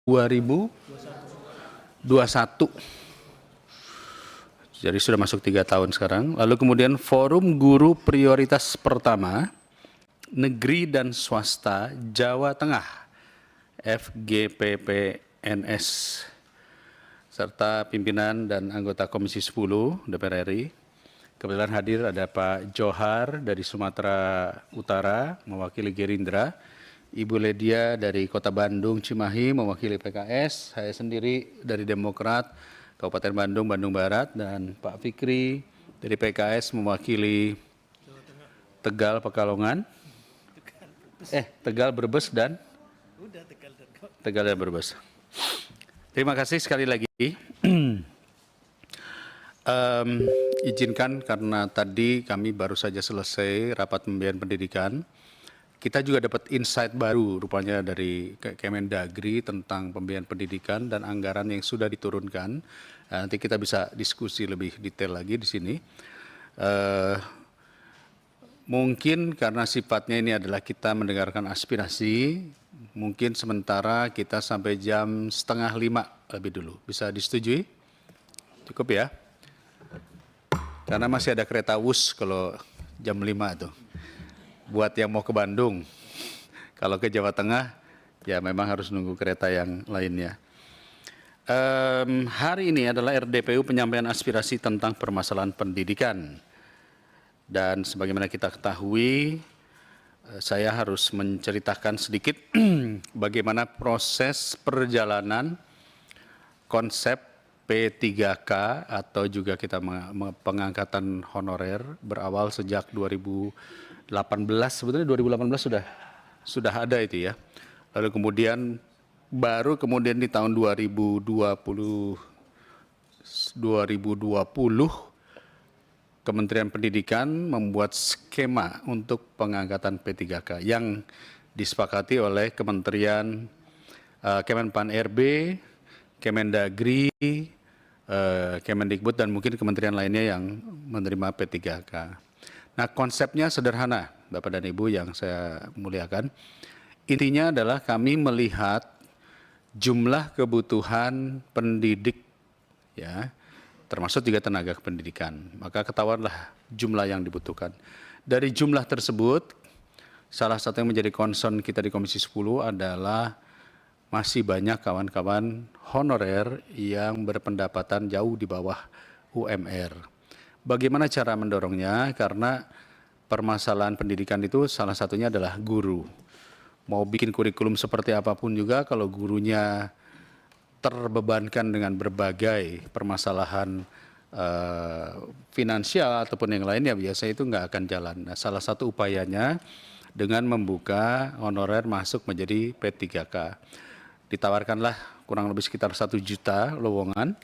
2021. Jadi sudah masuk 3 tahun sekarang. Lalu kemudian Forum Guru Prioritas Pertama Negeri dan Swasta Jawa Tengah FGPPNS serta pimpinan dan anggota Komisi 10 DPR RI. Kebetulan hadir ada Pak Johar dari Sumatera Utara mewakili Gerindra, Ibu Ledia dari Kota Bandung Cimahi mewakili PKS, saya sendiri dari Demokrat Kabupaten Bandung, Bandung Barat, dan Pak Fikri dari PKS mewakili Tegal Pekalongan, Tegal Brebes dan Tegal dan Brebes. Terima kasih sekali lagi. Izinkan karena tadi kami baru saja selesai rapat pembiayaan pendidikan. Kita juga dapat insight baru rupanya dari Kemendagri tentang pembiayaan pendidikan dan anggaran yang sudah diturunkan. Nanti kita bisa diskusi lebih detail lagi di sini. Mungkin karena sifatnya ini adalah kita mendengarkan aspirasi, mungkin sementara kita sampai jam 4:30 lebih dulu. Bisa disetujui? Cukup ya? Karena masih ada kereta WUS kalau jam 5 tuh. Buat yang mau ke Bandung, kalau ke Jawa Tengah, ya memang harus nunggu kereta yang lainnya. Hari ini adalah RDPU penyampaian aspirasi tentang permasalahan pendidikan. Dan sebagaimana kita ketahui, saya harus menceritakan sedikit bagaimana proses perjalanan konsep P3K atau juga kita pengangkatan honorer berawal sejak 2018, sebetulnya 2018 sudah ada itu ya. Lalu kemudian baru kemudian di tahun 2020 Kementerian Pendidikan membuat skema untuk pengangkatan P3K yang disepakati oleh Kementerian Kemenpan RB, Kemendagri, Kemendikbud, dan mungkin kementerian lainnya yang menerima P3K. Nah, konsepnya sederhana, Bapak dan Ibu yang saya muliakan. Intinya adalah kami melihat jumlah kebutuhan pendidik, ya, termasuk juga tenaga pendidikan. Maka ketahuanlah jumlah yang dibutuhkan. Dari jumlah tersebut, salah satu yang menjadi concern kita di Komisi 10 adalah masih banyak kawan-kawan honorer yang berpendapatan jauh di bawah UMR. Bagaimana cara mendorongnya? Karena permasalahan pendidikan itu salah satunya adalah guru. Mau bikin kurikulum seperti apapun juga, kalau gurunya terbebankan dengan berbagai permasalahan finansial ataupun yang lainnya, biasa itu nggak akan jalan. Nah, salah satu upayanya dengan membuka honorer masuk menjadi P3K. Ditawarkanlah kurang lebih sekitar 1 juta lowongan,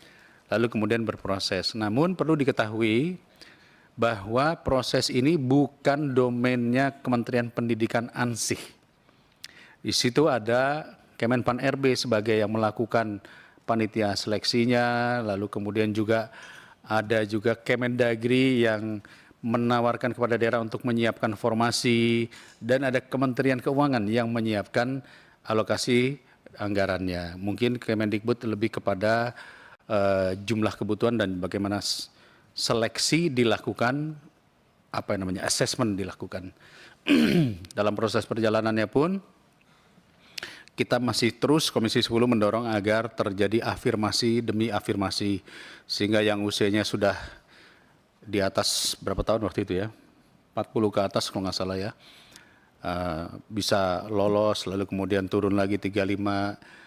lalu kemudian berproses. Namun perlu diketahui bahwa proses ini bukan domainnya Kementerian Pendidikan ansih. Di situ ada Kemenpan RB sebagai yang melakukan panitia seleksinya, lalu kemudian juga ada juga Kemendagri yang menawarkan kepada daerah untuk menyiapkan formasi, dan ada Kementerian Keuangan yang menyiapkan alokasi anggarannya. Mungkin Kemendikbud lebih kepada jumlah kebutuhan dan bagaimana seleksi dilakukan, assessment dilakukan. Dalam proses perjalanannya pun kita masih terus Komisi 10 mendorong agar terjadi afirmasi demi afirmasi, sehingga yang usianya sudah di atas berapa tahun waktu itu ya, 40 ke atas kalau nggak salah ya, bisa lolos, lalu kemudian turun lagi 35.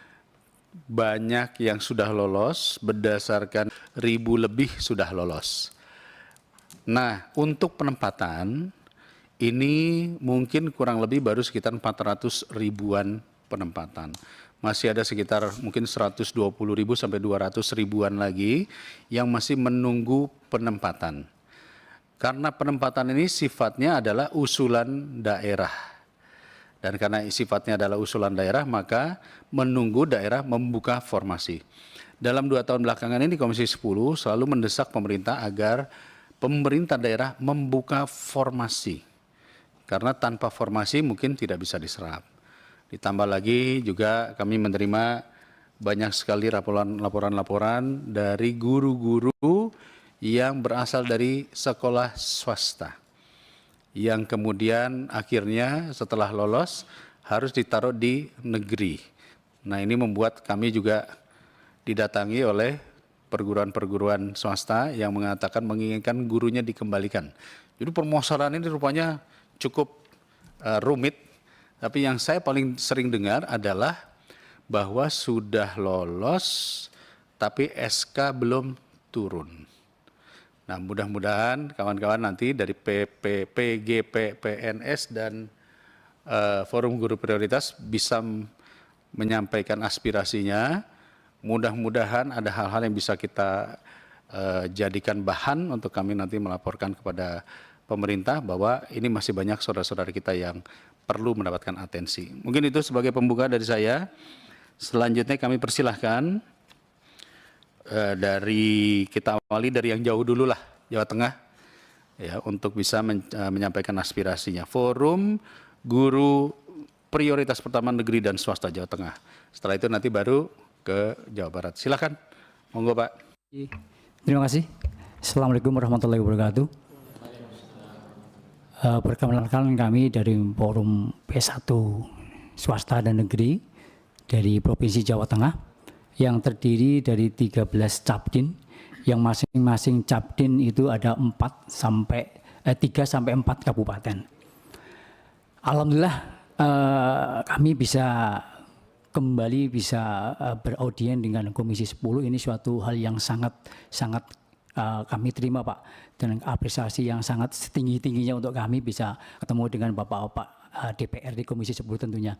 Banyak yang sudah lolos, berdasarkan 1.000 lebih sudah lolos. Nah, untuk penempatan ini mungkin kurang lebih baru sekitar 400 ribuan penempatan. Masih ada sekitar mungkin 120.000 sampai 200 ribuan lagi yang masih menunggu penempatan. Karena penempatan ini sifatnya adalah usulan daerah. Dan karena sifatnya adalah usulan daerah, maka menunggu daerah membuka formasi. Dalam 2 tahun belakangan ini Komisi 10 selalu mendesak pemerintah agar pemerintah daerah membuka formasi. Karena tanpa formasi mungkin tidak bisa diserap. Ditambah lagi juga kami menerima banyak sekali laporan-laporan dari guru-guru yang berasal dari sekolah swasta, yang kemudian akhirnya setelah lolos harus ditaruh di negeri. Nah, ini membuat kami juga didatangi oleh perguruan-perguruan swasta yang mengatakan menginginkan gurunya dikembalikan. Jadi permasalahan ini rupanya cukup rumit, tapi yang saya paling sering dengar adalah bahwa sudah lolos tapi SK belum turun. Nah, mudah-mudahan kawan-kawan nanti dari PGP, PNS dan Forum Guru Prioritas bisa menyampaikan aspirasinya. Mudah-mudahan ada hal-hal yang bisa kita jadikan bahan untuk kami nanti melaporkan kepada pemerintah bahwa ini masih banyak saudara-saudara kita yang perlu mendapatkan atensi. Mungkin itu sebagai pembuka dari saya. Selanjutnya kami persilahkan kita awali dari yang jauh dulu lah, Jawa Tengah, ya, untuk bisa menyampaikan aspirasinya. Forum Guru Prioritas Pertama Negeri dan Swasta Jawa Tengah. Setelah itu nanti baru ke Jawa Barat. Silakan, monggo Pak. Terima kasih. Assalamualaikum warahmatullahi wabarakatuh. Perkenalkan kami dari Forum P1 Swasta dan Negeri dari Provinsi Jawa Tengah yang terdiri dari 13 Capdin, yang masing-masing Capdin itu ada 3 sampai 4 kabupaten. Alhamdulillah kami bisa kembali beraudien dengan Komisi 10. Ini suatu hal yang sangat kami terima, Pak, dan apresiasi yang sangat setinggi-tingginya untuk kami bisa ketemu dengan Bapak-Bapak DPR di Komisi 10 tentunya.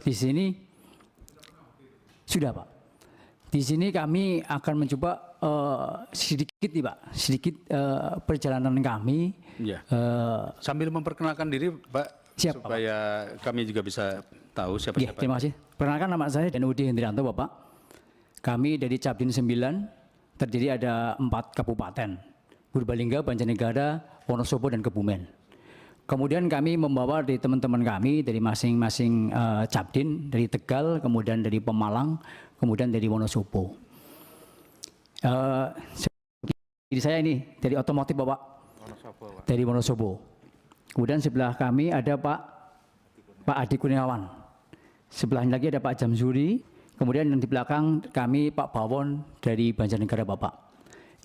Di sini sudah, Pak. Di sini kami akan mencoba sedikit nih, Pak, perjalanan kami. Ya. Sambil memperkenalkan diri, Pak, siap, supaya Pak, kami juga bisa tahu siapa-siapa. Ya, terima kasih. Perkenalkan, nama saya Danudi Hendrianto, Bapak. Kami dari Capdin 9 terdiri ada 4 kabupaten, Purbalingga, Banjarnegara, Wonosobo, dan Kebumen. Kemudian kami membawa dari teman-teman kami dari masing-masing Capdin, dari Tegal, kemudian dari Pemalang, kemudian dari Wonosobo. Saya ini dari otomotif, Bapak. Wonosobo, Pak. Dari Wonosobo. Kemudian sebelah kami ada Pak Adi Kurniawan. Sebelahnya lagi ada Pak Jamzuri. Kemudian yang di belakang kami Pak Bawon dari Banjarnegara, Bapak.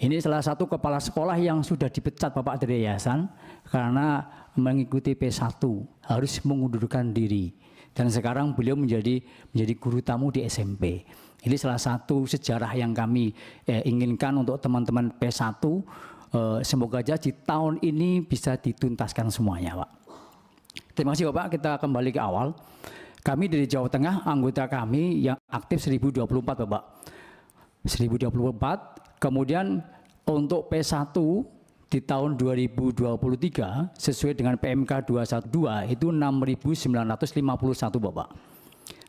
Ini salah satu kepala sekolah yang sudah dipecat, Bapak, dari yayasan karena mengikuti P1 harus mengundurkan diri. Dan sekarang beliau menjadi guru tamu di SMP. Ini salah satu sejarah yang kami inginkan untuk teman-teman P1. Semoga aja di tahun ini bisa dituntaskan semuanya, Pak. Terima kasih, Bapak. Kita kembali ke awal. Kami dari Jawa Tengah, anggota kami yang aktif 1024, Bapak. 1024, kemudian untuk P1 di tahun 2023 sesuai dengan PMK 212 itu 6.951, Bapak.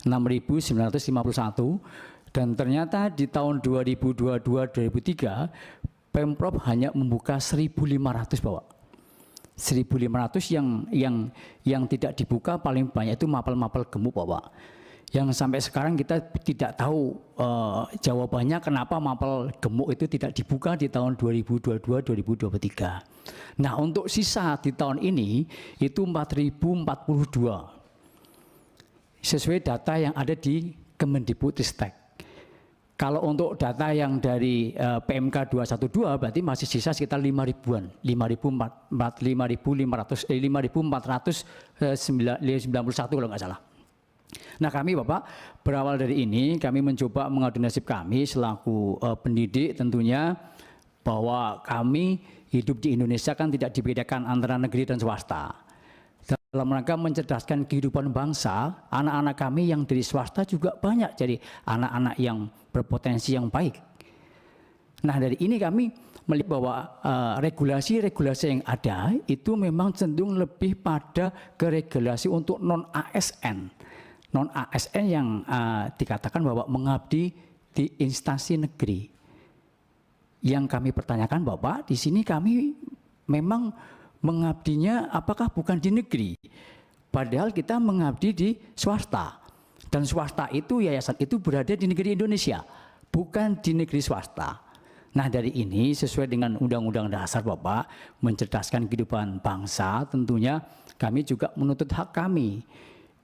6.951, dan ternyata di tahun 2022-2023 Pemprov hanya membuka 1.500, Bapak. 1.500 yang tidak dibuka paling banyak itu mapel-mapel gemuk, Bapak. Yang sampai sekarang kita tidak tahu jawabannya kenapa mapel gemuk itu tidak dibuka di tahun 2022-2023. Nah, untuk sisa di tahun ini itu 4.042 sesuai data yang ada di Kemendikbudristek. Kalau untuk data yang dari PMK 212 berarti masih sisa sekitar 5.000-an, 5.491 kalau nggak salah. Nah, kami, Bapak, berawal dari ini kami mencoba mengadu nasib kami selaku pendidik tentunya bahwa kami hidup di Indonesia kan tidak dibedakan antara negeri dan swasta. Dalam rangka mencerdaskan kehidupan bangsa, anak-anak kami yang dari swasta juga banyak jadi anak-anak yang berpotensi yang baik. Nah, dari ini kami melihat bahwa regulasi-regulasi yang ada itu memang cenderung lebih pada ke regulasi untuk non-ASN. Non-ASN yang dikatakan bahwa mengabdi di instansi negeri. Yang kami pertanyakan, Bapak, di sini kami memang mengabdinya apakah bukan di negeri? Padahal kita mengabdi di swasta. Dan swasta itu, yayasan itu berada di negeri Indonesia, bukan di negeri swasta. Nah, dari ini sesuai dengan Undang-Undang Dasar Bapak, mencerdaskan kehidupan bangsa, tentunya kami juga menuntut hak kami.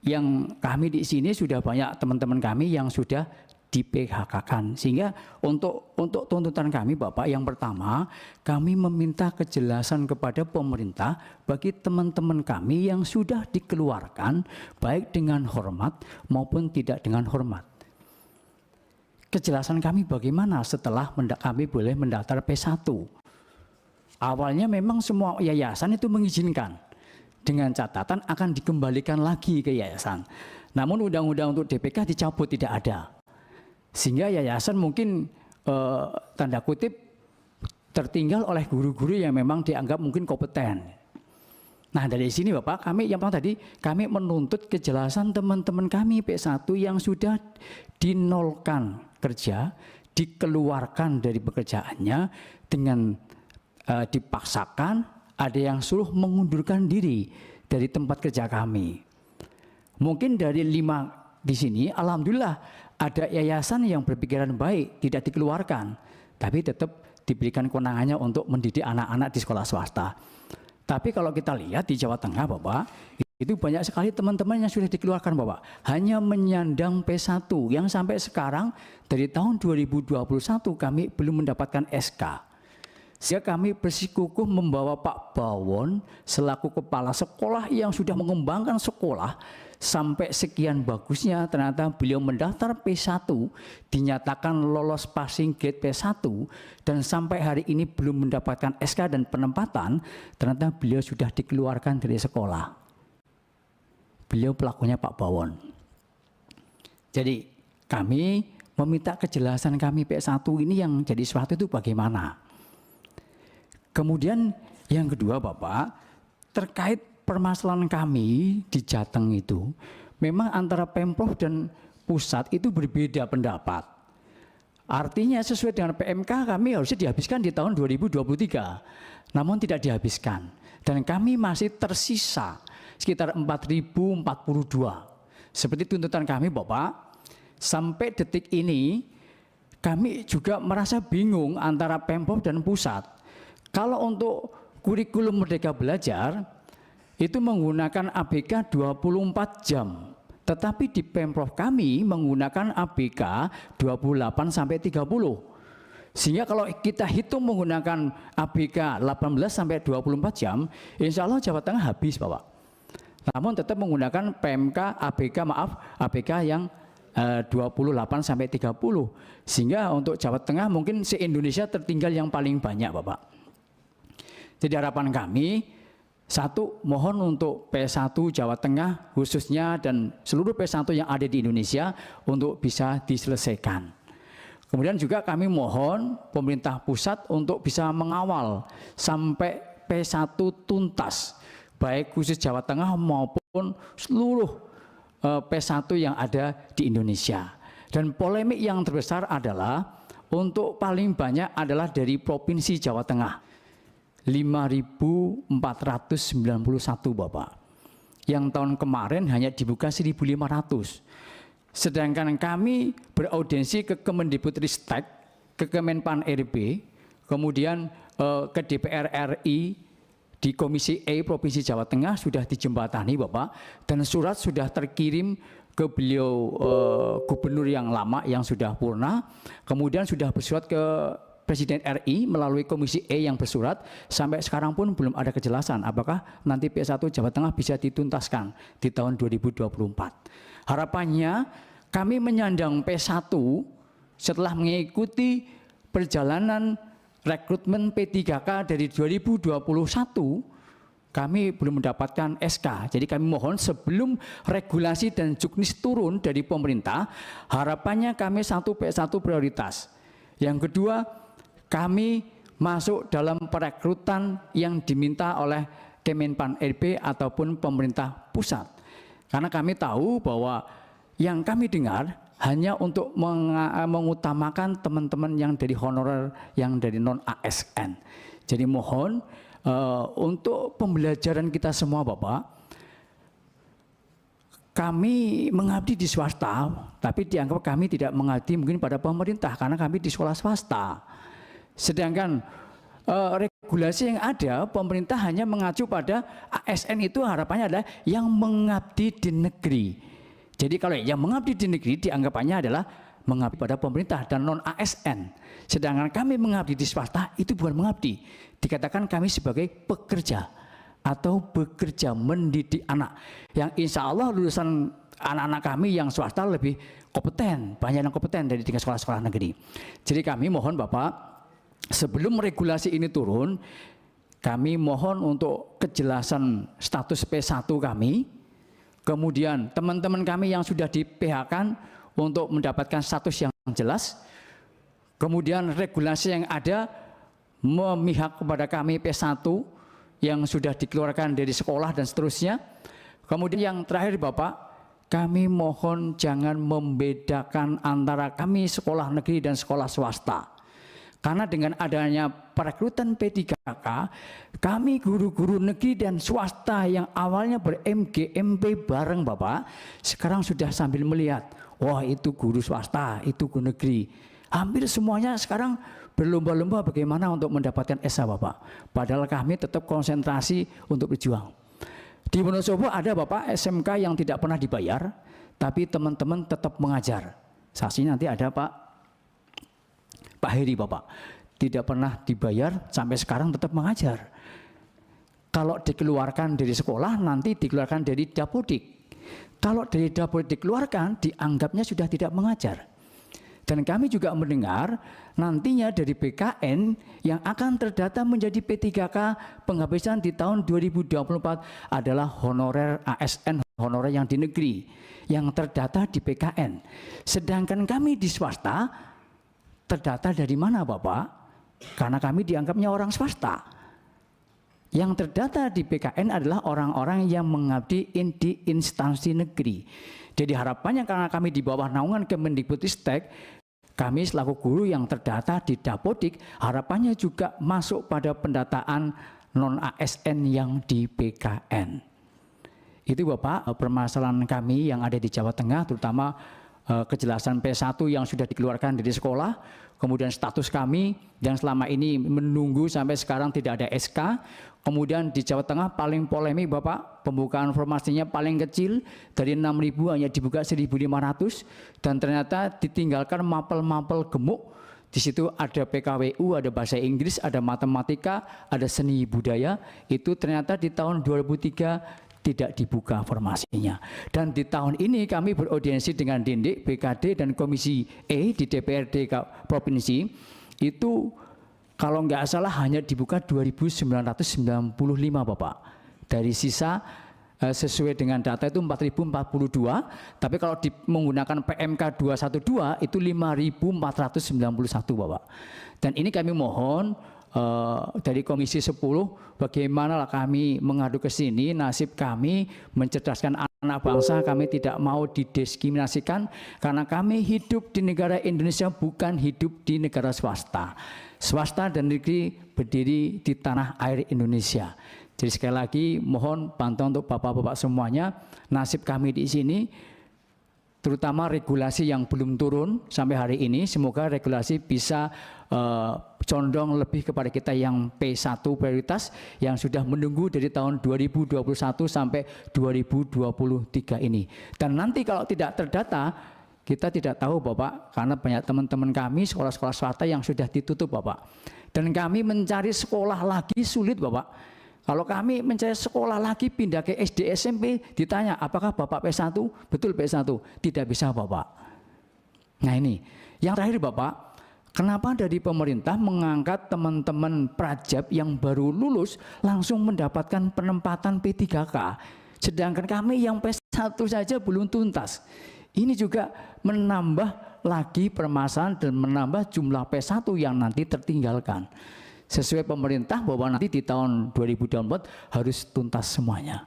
Yang kami di sini sudah banyak teman-teman kami yang sudah di PHK-kan. Sehingga untuk tuntutan kami Bapak, yang pertama kami meminta kejelasan kepada pemerintah bagi teman-teman kami yang sudah dikeluarkan baik dengan hormat maupun tidak dengan hormat. Kejelasan kami bagaimana setelah kami boleh mendaftar P1. Awalnya memang semua yayasan itu mengizinkan dengan catatan akan dikembalikan lagi ke yayasan. Namun undang-undang untuk DPK dicabut, tidak ada. Sehingga yayasan mungkin tanda kutip tertinggal oleh guru-guru yang memang dianggap mungkin kompeten. Nah, dari sini Bapak, kami yang pertama tadi kami menuntut kejelasan teman-teman kami P1 yang sudah dinolkan kerja, dikeluarkan dari pekerjaannya dengan dipaksakan, ada yang suruh mengundurkan diri dari tempat kerja kami. Mungkin dari 5 di sini, alhamdulillah ada yayasan yang berpikiran baik, tidak dikeluarkan, tapi tetap diberikan kewenangannya untuk mendidik anak-anak di sekolah swasta. Tapi kalau kita lihat di Jawa Tengah Bapak, itu banyak sekali teman-teman yang sudah dikeluarkan Bapak, hanya menyandang P1 yang sampai sekarang dari tahun 2021 kami belum mendapatkan SK. Sehingga kami bersikukuh membawa Pak Bawon selaku kepala sekolah yang sudah mengembangkan sekolah sampai sekian bagusnya, ternyata beliau mendaftar P1, dinyatakan lolos passing grade P1, dan sampai hari ini belum mendapatkan SK dan penempatan, ternyata beliau sudah dikeluarkan dari sekolah. Beliau pelakunya Pak Bawon. Jadi kami meminta kejelasan kami P1 ini yang jadi suatu itu bagaimana. Kemudian yang kedua Bapak, terkait permasalahan kami di Jateng itu, memang antara Pemprov dan pusat itu berbeda pendapat. Artinya sesuai dengan PMK kami harusnya dihabiskan di tahun 2023, namun tidak dihabiskan. Dan kami masih tersisa sekitar 4.042. Seperti tuntutan kami Bapak, sampai detik ini kami juga merasa bingung antara Pemprov dan pusat. Kalau untuk kurikulum Merdeka Belajar itu menggunakan ABK 24 jam. Tetapi di Pemprov kami menggunakan ABK 28 sampai 30. Sehingga kalau kita hitung menggunakan ABK 18 sampai 24 jam, insya Allah Jawa Tengah habis Bapak. Namun tetap menggunakan PMK ABK yang 28 sampai 30. Sehingga untuk Jawa Tengah mungkin se-Indonesia tertinggal yang paling banyak Bapak. Jadi harapan kami, satu, mohon untuk P1 Jawa Tengah khususnya dan seluruh P1 yang ada di Indonesia untuk bisa diselesaikan. Kemudian juga kami mohon pemerintah pusat untuk bisa mengawal sampai P1 tuntas, baik khusus Jawa Tengah maupun seluruh P1 yang ada di Indonesia. Dan polemik yang terbesar adalah untuk paling banyak adalah dari Provinsi Jawa Tengah. 5.491 Bapak. Yang tahun kemarin hanya dibuka 1.500. Sedangkan kami beraudiensi ke Kemendikbudristek, ke Kemenpan RB, kemudian ke DPR RI di Komisi E Provinsi Jawa Tengah sudah dijembatani Bapak, dan surat sudah terkirim ke beliau gubernur yang lama yang sudah purna, kemudian sudah bersurat ke Presiden RI melalui Komisi E yang bersurat, sampai sekarang pun belum ada kejelasan apakah nanti P1 Jawa Tengah bisa dituntaskan di tahun 2024. Harapannya kami menyandang P1 setelah mengikuti perjalanan rekrutmen P3K dari 2021, kami belum mendapatkan SK. Jadi kami mohon sebelum regulasi dan juknis turun dari pemerintah, harapannya kami P1 prioritas. Yang kedua, kami masuk dalam perekrutan yang diminta oleh Kemenpan RB ataupun pemerintah pusat. Karena kami tahu bahwa yang kami dengar hanya untuk mengutamakan teman-teman yang dari honorer, yang dari non-ASN. Jadi mohon untuk pembelajaran kita semua Bapak, kami mengabdi di swasta, tapi dianggap kami tidak mengabdi mungkin pada pemerintah karena kami di sekolah swasta. Sedangkan regulasi yang ada, pemerintah hanya mengacu pada ASN itu harapannya adalah yang mengabdi di negeri. Jadi kalau yang mengabdi di negeri dianggapannya adalah mengabdi pada pemerintah dan non ASN. Sedangkan kami mengabdi di swasta itu bukan mengabdi. Dikatakan kami sebagai pekerja atau bekerja mendidik anak. Yang insya Allah lulusan anak-anak kami yang swasta lebih kompeten, banyak yang kompeten dari tingkat sekolah-sekolah negeri. Jadi kami mohon Bapak, sebelum regulasi ini turun, kami mohon untuk kejelasan status P1 kami, kemudian teman-teman kami yang sudah di PH-kan untuk mendapatkan status yang jelas, kemudian regulasi yang ada memihak kepada kami P1 yang sudah dikeluarkan dari sekolah dan seterusnya. Kemudian yang terakhir Bapak, kami mohon jangan membedakan antara kami sekolah negeri dan sekolah swasta. Karena dengan adanya perekrutan P3K, kami guru-guru negeri dan swasta yang awalnya ber-MGMP bareng Bapak, sekarang sudah sambil melihat, wah itu guru swasta, itu guru negeri. Hampir semuanya sekarang berlomba-lomba bagaimana untuk mendapatkan SA Bapak. Padahal kami tetap konsentrasi untuk berjuang. Di Wonosobo ada Bapak SMK yang tidak pernah dibayar, tapi teman-teman tetap mengajar. Saksi nanti ada Pak Heri Bapak, tidak pernah dibayar sampai sekarang tetap mengajar. Kalau dikeluarkan dari sekolah nanti dikeluarkan dari Dapodik. Kalau dari Dapodik dikeluarkan dianggapnya sudah tidak mengajar. Dan kami juga mendengar nantinya dari BKN yang akan terdata menjadi P3K penghabisan di tahun 2024 adalah honorer ASN, honorer yang di negeri yang terdata di PKN. Sedangkan kami di swasta terdata dari mana Bapak? Karena kami dianggapnya orang swasta. Yang terdata di PKN adalah orang-orang yang mengabdi di instansi negeri. Jadi harapannya karena kami di bawah naungan Kemendikbudristek, kami selaku guru yang terdata di Dapodik, harapannya juga masuk pada pendataan non-ASN yang di PKN. Itu Bapak permasalahan kami yang ada di Jawa Tengah, terutama kejelasan P1 yang sudah dikeluarkan dari sekolah, kemudian status kami yang selama ini menunggu sampai sekarang tidak ada SK, kemudian di Jawa Tengah paling polemik Bapak, pembukaan formasinya paling kecil, dari 6.000 hanya dibuka 1.500, dan ternyata ditinggalkan mapel-mapel gemuk. Di situ ada PKWU, ada bahasa Inggris, ada matematika, ada seni budaya, itu ternyata di tahun 2003 tidak dibuka formasinya. Dan di tahun ini kami beraudiensi dengan Dindik, BKD, dan Komisi E di DPRD Provinsi, itu kalau nggak salah hanya dibuka 2.995 Bapak. Dari sisa sesuai dengan data itu 4.042, tapi kalau menggunakan PMK 212 itu 5.491 Bapak. Dan ini kami mohon dari Komisi 10, bagaimana kami mengadu ke sini, nasib kami mencerdaskan anak bangsa, kami tidak mau didiskriminasikan karena kami hidup di negara Indonesia, bukan hidup di negara swasta. Swasta dan negeri berdiri di tanah air Indonesia. Jadi sekali lagi mohon bantuan untuk bapak-bapak semuanya, nasib kami di sini, terutama regulasi yang belum turun sampai hari ini, semoga regulasi bisa condong lebih kepada kita yang P1 prioritas yang sudah menunggu dari tahun 2021 sampai 2023 ini. Dan nanti kalau tidak terdata, kita tidak tahu Bapak, karena banyak teman-teman kami sekolah-sekolah swasta yang sudah ditutup Bapak. Dan kami mencari sekolah lagi sulit Bapak. Kalau kami mencari sekolah lagi pindah ke SD SMP, ditanya apakah Bapak P1? Betul P1? Tidak bisa Bapak. Nah ini, yang terakhir Bapak, kenapa dari pemerintah mengangkat teman-teman prajab yang baru lulus langsung mendapatkan penempatan P3K, sedangkan kami yang P1 saja belum tuntas. Ini juga menambah lagi permasalahan dan menambah jumlah P1 yang nanti tertinggalkan. Sesuai pemerintah bahwa nanti di tahun 2024 harus tuntas semuanya.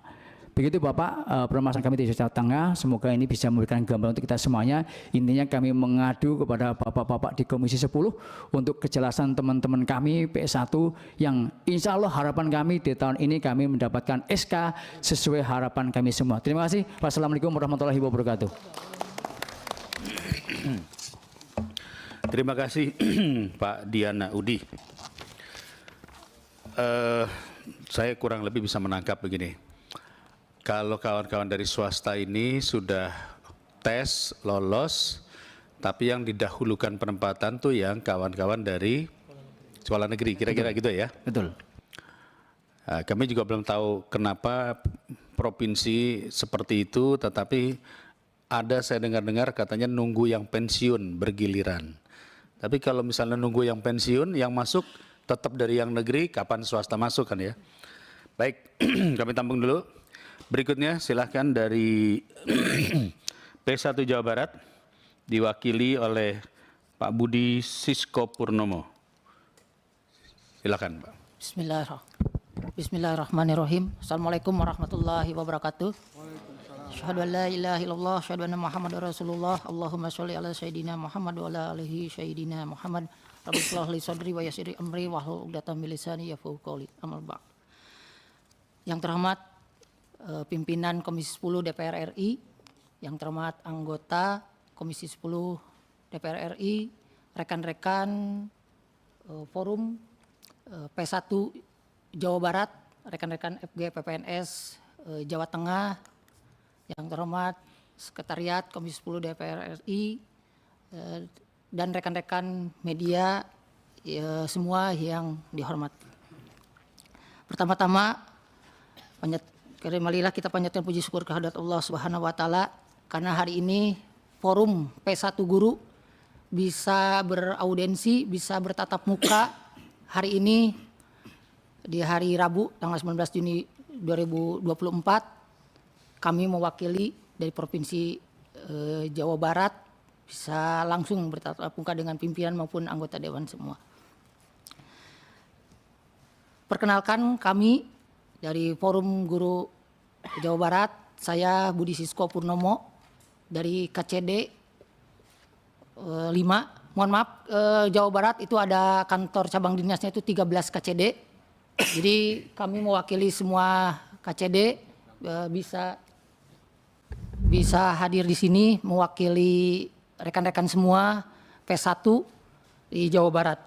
Begitu Bapak, permasalahan kami di Jawa Tengah, semoga ini bisa memberikan gambaran untuk kita semuanya. Intinya kami mengadu kepada Bapak-Bapak di Komisi 10 untuk kejelasan teman-teman kami PS1 yang insya Allah harapan kami di tahun ini kami mendapatkan SK sesuai harapan kami semua. Terima kasih. Wassalamualaikum warahmatullahi wabarakatuh. Terima kasih Pak Diana Udi. Saya kurang lebih bisa menangkap begini. Kalau kawan-kawan dari swasta ini sudah tes, lolos, tapi yang didahulukan penempatan tuh yang kawan-kawan dari sekolah negeri, kira-kira gitu ya? Betul. Kami juga belum tahu kenapa provinsi seperti itu, tetapi ada saya dengar-dengar katanya nunggu yang pensiun bergiliran. Tapi kalau misalnya nunggu yang pensiun, yang masuk tetap dari yang negeri, kapan swasta masuk kan ya? Baik, kami tampung dulu. Berikutnya silahkan dari P1 Jawa Barat diwakili oleh Pak Budi Sisko Purnomo. Silakan Pak. Bismillahirrahmanirrahim. Assalamualaikum warahmatullahi wabarakatuh. Asyhadu an la ilaha illallah, asyhadu anna Muhammadar Rasulullah. Allahumma sholli ala sayyidina Muhammad wa ala alihi sayyidina Muhammad. Rabbi shrah li sadri wa yassir li amri wahlul 'uqdatam min lisani yafqahu qawli. Amal ba'd. Yang terhormat pimpinan Komisi 10 DPR RI, yang terhormat anggota Komisi 10 DPR RI, rekan-rekan forum P1 Jawa Barat, rekan-rekan FG PPNS Jawa Tengah, yang terhormat Sekretariat Komisi 10 DPR RI, dan rekan-rekan media semua yang dihormati. Pertama-tama, marilah kita panjatkan puji syukur kehadirat Allah Subhanahu wa taala karena hari ini forum P1 Guru bisa beraudiensi, bisa bertatap muka hari ini di hari Rabu tanggal 19 Juni 2024. Kami mewakili dari Provinsi Jawa Barat bisa langsung bertatap muka dengan pimpinan maupun anggota dewan semua. Perkenalkan, kami dari Forum Guru Jawa Barat, saya Budi Sisko Purnomo dari KCD 5. Mohon maaf, Jawa Barat itu ada kantor cabang dinasnya itu 13 KCD. Jadi kami mewakili semua KCD bisa hadir di sini mewakili rekan-rekan semua P1 di Jawa Barat.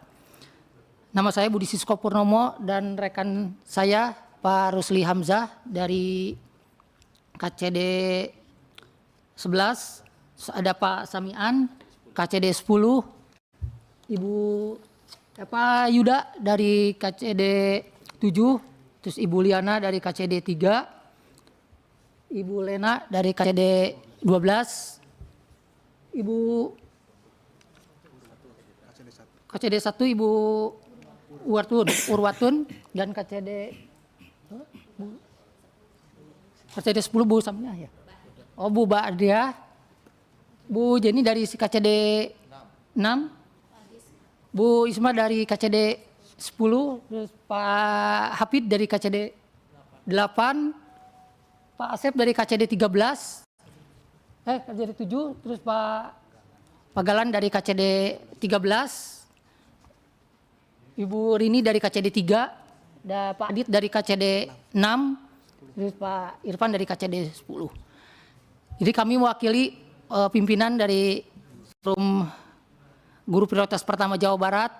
Nama saya Budi Sisko Purnomo dan rekan saya Pak Rusli Hamzah dari KCD 11, ada Pak Samian KCD 10, Ibu Pak Yuda dari KCD 7, terus Ibu Liana dari KCD 3, Ibu Lena dari KCD 12, Ibu KCD 1 Ibu Urwatun dan KCD 10 Bu Samia ya. Oh Bu Ba'dia, Bu Jenny dari KCD 6, Bu Isma dari KCD 10, terus Pak Hafid dari KCD 8, Pak Asep dari KCD 13, KCD 7, terus Pak Galan dari KCD 13, Ibu Rini dari KCD 3, dan Pak Adit dari KCD 6, terus Pak Irfan dari KCD 10. Jadi kami mewakili pimpinan dari Forum Guru Prioritas Pertama Jawa Barat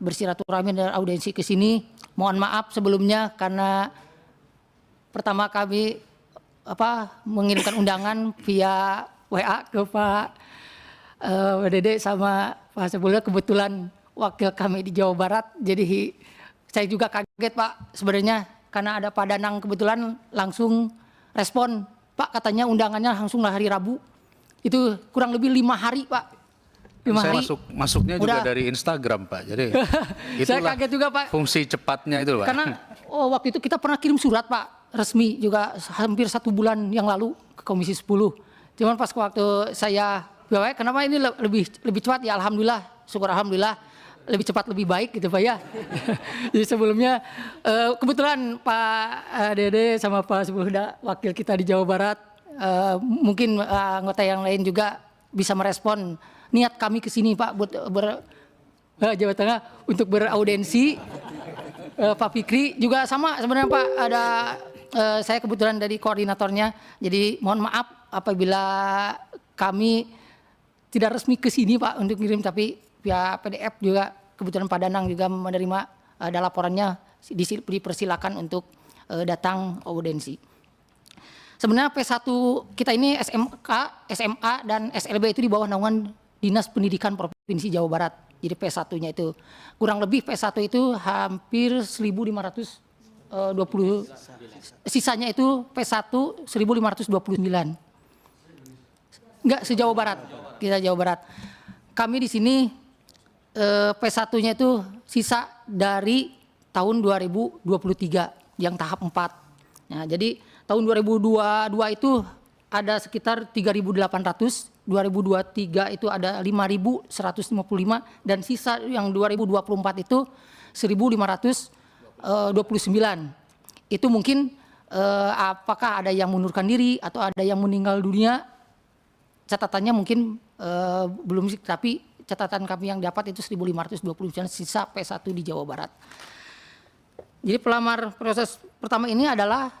bersilaturahmi dan audiensi ke sini. Mohon maaf sebelumnya karena pertama kami mengirimkan undangan via WA ke Pak Dede sama Pak Sebulnya, kebetulan wakil kami di Jawa Barat. Jadi saya juga kaget Pak sebenarnya karena ada Pak Danang kebetulan langsung respon, Pak katanya undangannya langsung hari Rabu. Itu kurang lebih 5 hari Pak. 5 Saya hari. masuknya juga dari Instagram Pak. Jadi saya kaget juga Pak. Fungsi cepatnya itu Pak. Karena waktu itu kita pernah kirim surat Pak resmi juga hampir 1 bulan yang lalu ke Komisi 10. Cuman pas waktu saya kenapa ini lebih cepat ya, alhamdulillah, syukur alhamdulillah. lebih cepat lebih baik gitu Pak ya. Jadi sebelumnya kebetulan Pak Dede sama Pak Subhuda wakil kita di Jawa Barat, mungkin anggota yang lain juga bisa merespon niat kami ke sini Pak buat Jawa Tengah untuk beraudensi. Pak Fikri juga sama sebenarnya Pak, ada saya kebetulan dari koordinatornya, jadi mohon maaf apabila kami tidak resmi ke sini Pak untuk kirim, tapi via PDF juga kebetulan Pak Danang juga menerima ada laporannya, dipersilakan untuk datang audensi. Sebenarnya P1 kita ini SMK, SMA dan SLB itu di bawah naungan Dinas Pendidikan Provinsi Jawa Barat. Jadi P1-nya itu kurang lebih P1 itu hampir 1.520, sisanya itu P1 1.529. Enggak, se-Jawa Barat, kita Jawa Barat. Kami di sini P1-nya itu sisa dari tahun 2023 yang tahap 4. Nah, jadi tahun 2022 itu ada sekitar 3.800, 2023 itu ada 5.155 dan sisa yang 2024 itu 1.529. Itu mungkin apakah ada yang mengundurkan diri atau ada yang meninggal dunia? Catatannya mungkin belum, tapi catatan kami yang dapat itu 1.529 sisa P1 di Jawa Barat. Jadi pelamar proses pertama ini adalah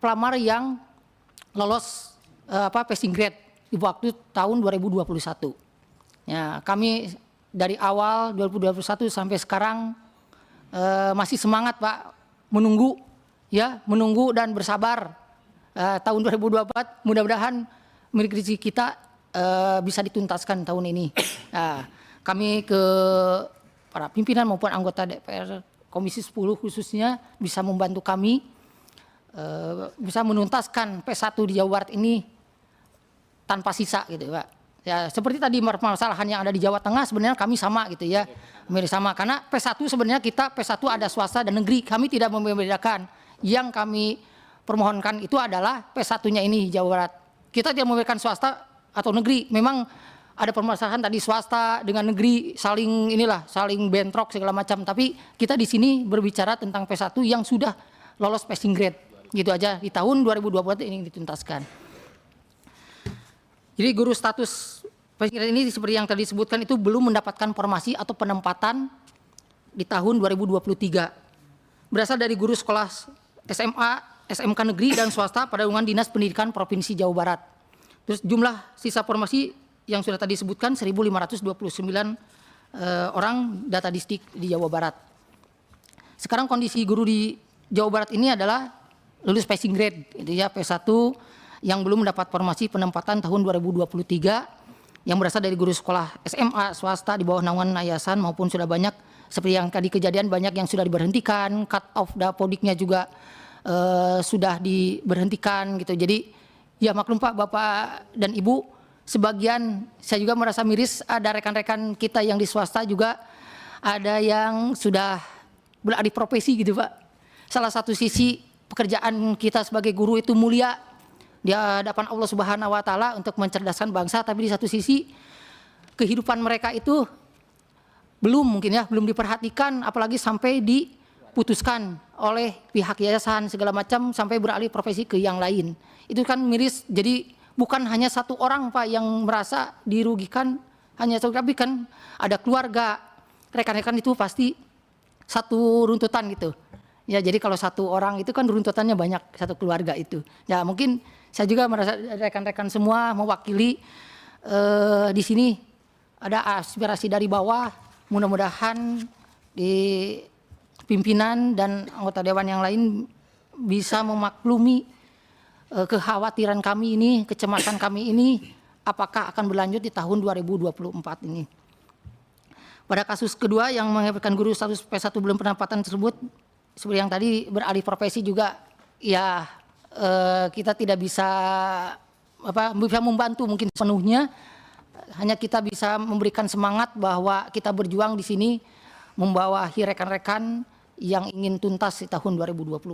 pelamar yang lolos passing grade di waktu tahun 2021. Ya, kami dari awal 2021 sampai sekarang masih semangat Pak menunggu dan bersabar. Tahun 2024 mudah-mudahan milik rezeki kita bisa dituntaskan tahun ini. Kami ke para pimpinan maupun anggota DPR Komisi 10 khususnya bisa membantu kami bisa menuntaskan P1 di Jawa Barat ini tanpa sisa gitu Pak. Ya, seperti tadi permasalahan yang ada di Jawa Tengah sebenarnya kami sama gitu ya. Mirip sama karena P1 sebenarnya kita P1 ada swasta dan negeri, kami tidak membedakan. Yang kami permohonkan itu adalah P1-nya ini Jawa Barat. Kita tidak memberikan swasta atau negeri. Memang ada permasalahan tadi swasta dengan negeri saling bentrok segala macam, tapi kita di sini berbicara tentang P1 yang sudah lolos passing grade. Gitu aja di tahun 2024 ini dituntaskan. Jadi guru status passing grade ini seperti yang tadi disebutkan itu belum mendapatkan formasi atau penempatan di tahun 2023. Berasal dari guru sekolah SMA, SMK negeri dan swasta pada naungan Dinas Pendidikan Provinsi Jawa Barat. Terus jumlah sisa formasi yang sudah tadi disebutkan 1.529 orang data distrik di Jawa Barat. Sekarang kondisi guru di Jawa Barat ini adalah lulus passing grade, itu ya P1 yang belum mendapat formasi penempatan tahun 2023 yang berasal dari guru sekolah SMA swasta di bawah naungan yayasan maupun sudah banyak seperti yang tadi kejadian banyak yang sudah diberhentikan, cut off dapodiknya juga sudah diberhentikan gitu. Jadi ya maklum Pak, Bapak dan Ibu, sebagian saya juga merasa miris, ada rekan-rekan kita yang di swasta juga ada yang sudah beralih profesi gitu Pak. Salah satu sisi pekerjaan kita sebagai guru itu mulia di hadapan Allah Subhanahu wa taala untuk mencerdaskan bangsa, tapi di satu sisi kehidupan mereka itu belum diperhatikan, apalagi sampai diputuskan oleh pihak yayasan segala macam sampai beralih profesi ke yang lain. Itu kan miris. Jadi bukan hanya satu orang Pak yang merasa dirugikan, hanya satu, tapi kan ada keluarga, rekan-rekan itu pasti satu runtutan gitu. Ya, jadi kalau satu orang itu kan runtutannya banyak, satu keluarga itu. Ya mungkin saya juga merasa rekan-rekan semua mewakili di sini ada aspirasi dari bawah. Mudah-mudahan di pimpinan dan anggota dewan yang lain bisa memaklumi kekhawatiran kami ini, kecemasan kami ini, apakah akan berlanjut di tahun 2024 ini. Pada kasus kedua yang mengakibatkan guru status P1 belum penempatan tersebut, seperti yang tadi beralih profesi juga, ya kita tidak bisa membantu mungkin sepenuhnya, hanya kita bisa memberikan semangat bahwa kita berjuang di sini membawahi rekan-rekan yang ingin tuntas di tahun 2024.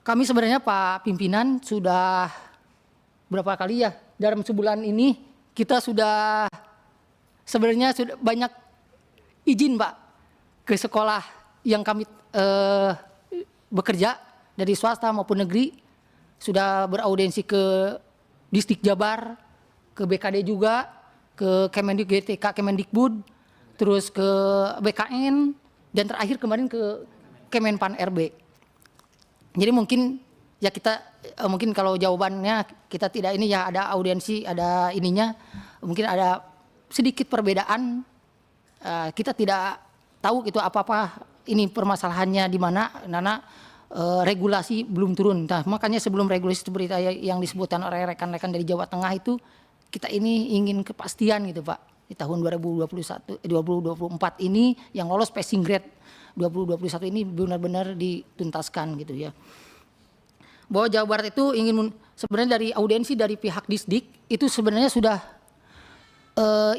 Kami sebenarnya Pak Pimpinan sudah berapa kali ya dalam sebulan ini kita sudah sebenarnya sudah banyak izin Pak ke sekolah yang kami bekerja dari swasta maupun negeri, sudah beraudiensi ke Distrik Jabar, ke BKD juga, ke GTK Kemendikbud, terus ke BKN, dan terakhir kemarin ke Kemenpan RB. Jadi mungkin ya kita mungkin kalau jawabannya kita tidak ini ya ada audiensi, ada ininya, mungkin ada sedikit perbedaan. Kita tidak tahu itu apa-apa ini permasalahannya di mana, karena regulasi belum turun. Nah, makanya sebelum regulasi berita yang disebutkan oleh rekan-rekan dari Jawa Tengah itu, kita ini ingin kepastian gitu Pak. Di tahun 2024 ini yang lolos passing grade 2021 ini benar-benar dituntaskan gitu ya. Bahwa Jawa Barat itu ingin sebenarnya dari audiensi dari pihak Disdik itu sebenarnya sudah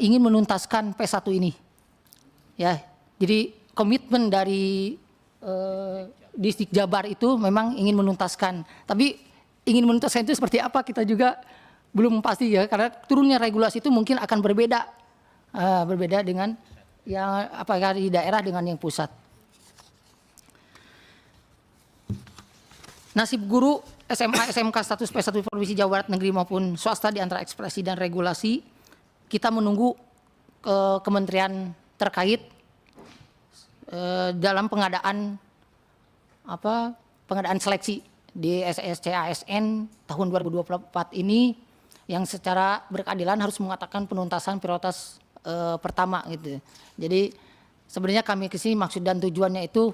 ingin menuntaskan P1 ini. Ya. Jadi komitmen dari Distrik Jabar itu memang ingin menuntaskan. Tapi ingin menuntaskan itu seperti apa kita juga belum pasti ya, karena turunnya regulasi itu mungkin akan berbeda. Berbeda dengan yang apakah di daerah dengan yang pusat. Nasib guru SMA SMK status P1 Provinsi Jawa Barat negeri maupun swasta di antara ekspresi dan regulasi, kita menunggu kementerian terkait dalam pengadaan seleksi di SSC ASN tahun 2024 ini yang secara berkeadilan harus mengatakan penuntasan prioritas pertama gitu. Jadi sebenarnya kami ke sini maksud dan tujuannya itu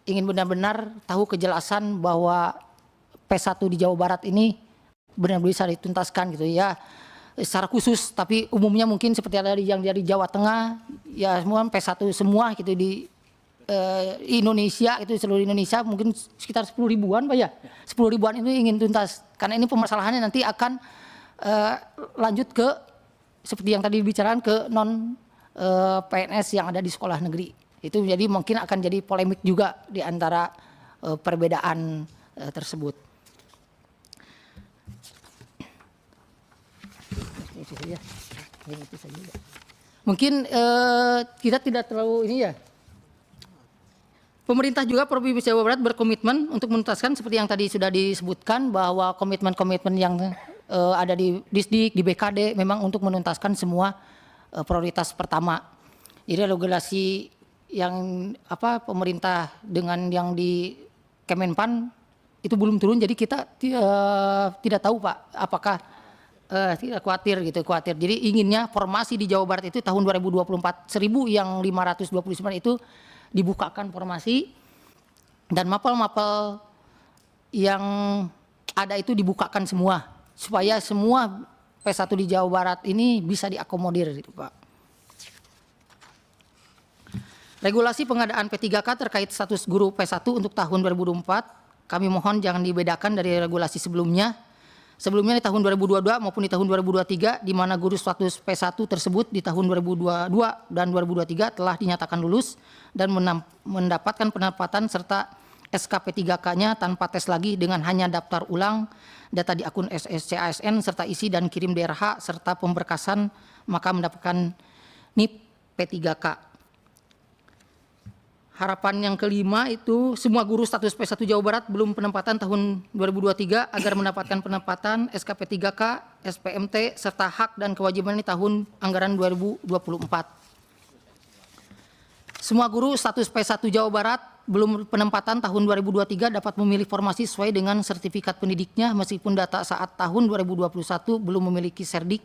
ingin benar-benar tahu kejelasan bahwa P1 di Jawa Barat ini benar-benar bisa dituntaskan gitu ya. Secara khusus, tapi umumnya mungkin seperti ada yang dari Jawa Tengah, ya semua P1 semua gitu di Indonesia, itu seluruh Indonesia mungkin sekitar 10 ribuan Pak ya. 10 ribuan itu ingin tuntas. Karena ini permasalahannya nanti akan lanjut ke seperti yang tadi dibicarakan ke non PNS yang ada di sekolah negeri. Itu jadi mungkin akan jadi polemik juga di antara perbedaan tersebut. Mungkin kita tidak terlalu ini ya. Pemerintah juga Provinsi Jawa Barat berkomitmen untuk menuntaskan seperti yang tadi sudah disebutkan bahwa komitmen-komitmen yang ada di Disdik, di BKD memang untuk menuntaskan semua prioritas pertama. Jadi regulasi yang pemerintah dengan yang di Kemenpan itu belum turun, jadi kita tidak tahu Pak apakah tidak khawatir. Jadi inginnya formasi di Jawa Barat itu tahun 2024 1000 yang 529 itu dibukakan formasi dan mapel-mapel yang ada itu dibukakan semua supaya semua P1 di Jawa Barat ini bisa diakomodir gitu Pak. Regulasi pengadaan P3K terkait status guru P1 untuk tahun 2024 kami mohon jangan dibedakan dari regulasi sebelumnya. Sebelumnya di tahun 2022 maupun di tahun 2023 di mana guru status P1 tersebut di tahun 2022 dan 2023 telah dinyatakan lulus dan mendapatkan penempatan serta SKP3K-nya tanpa tes lagi dengan hanya daftar ulang data di akun SSC ASN serta isi dan kirim DRH serta pemberkasan maka mendapatkan NIP P3K. Harapan yang kelima itu semua guru status P1 Jawa Barat belum penempatan tahun 2023 agar mendapatkan penempatan SKP 3K, SPMT, serta hak dan kewajiban di tahun anggaran 2024. Semua guru status P1 Jawa Barat belum penempatan tahun 2023 dapat memilih formasi sesuai dengan sertifikat pendidiknya meskipun data saat tahun 2021 belum memiliki serdik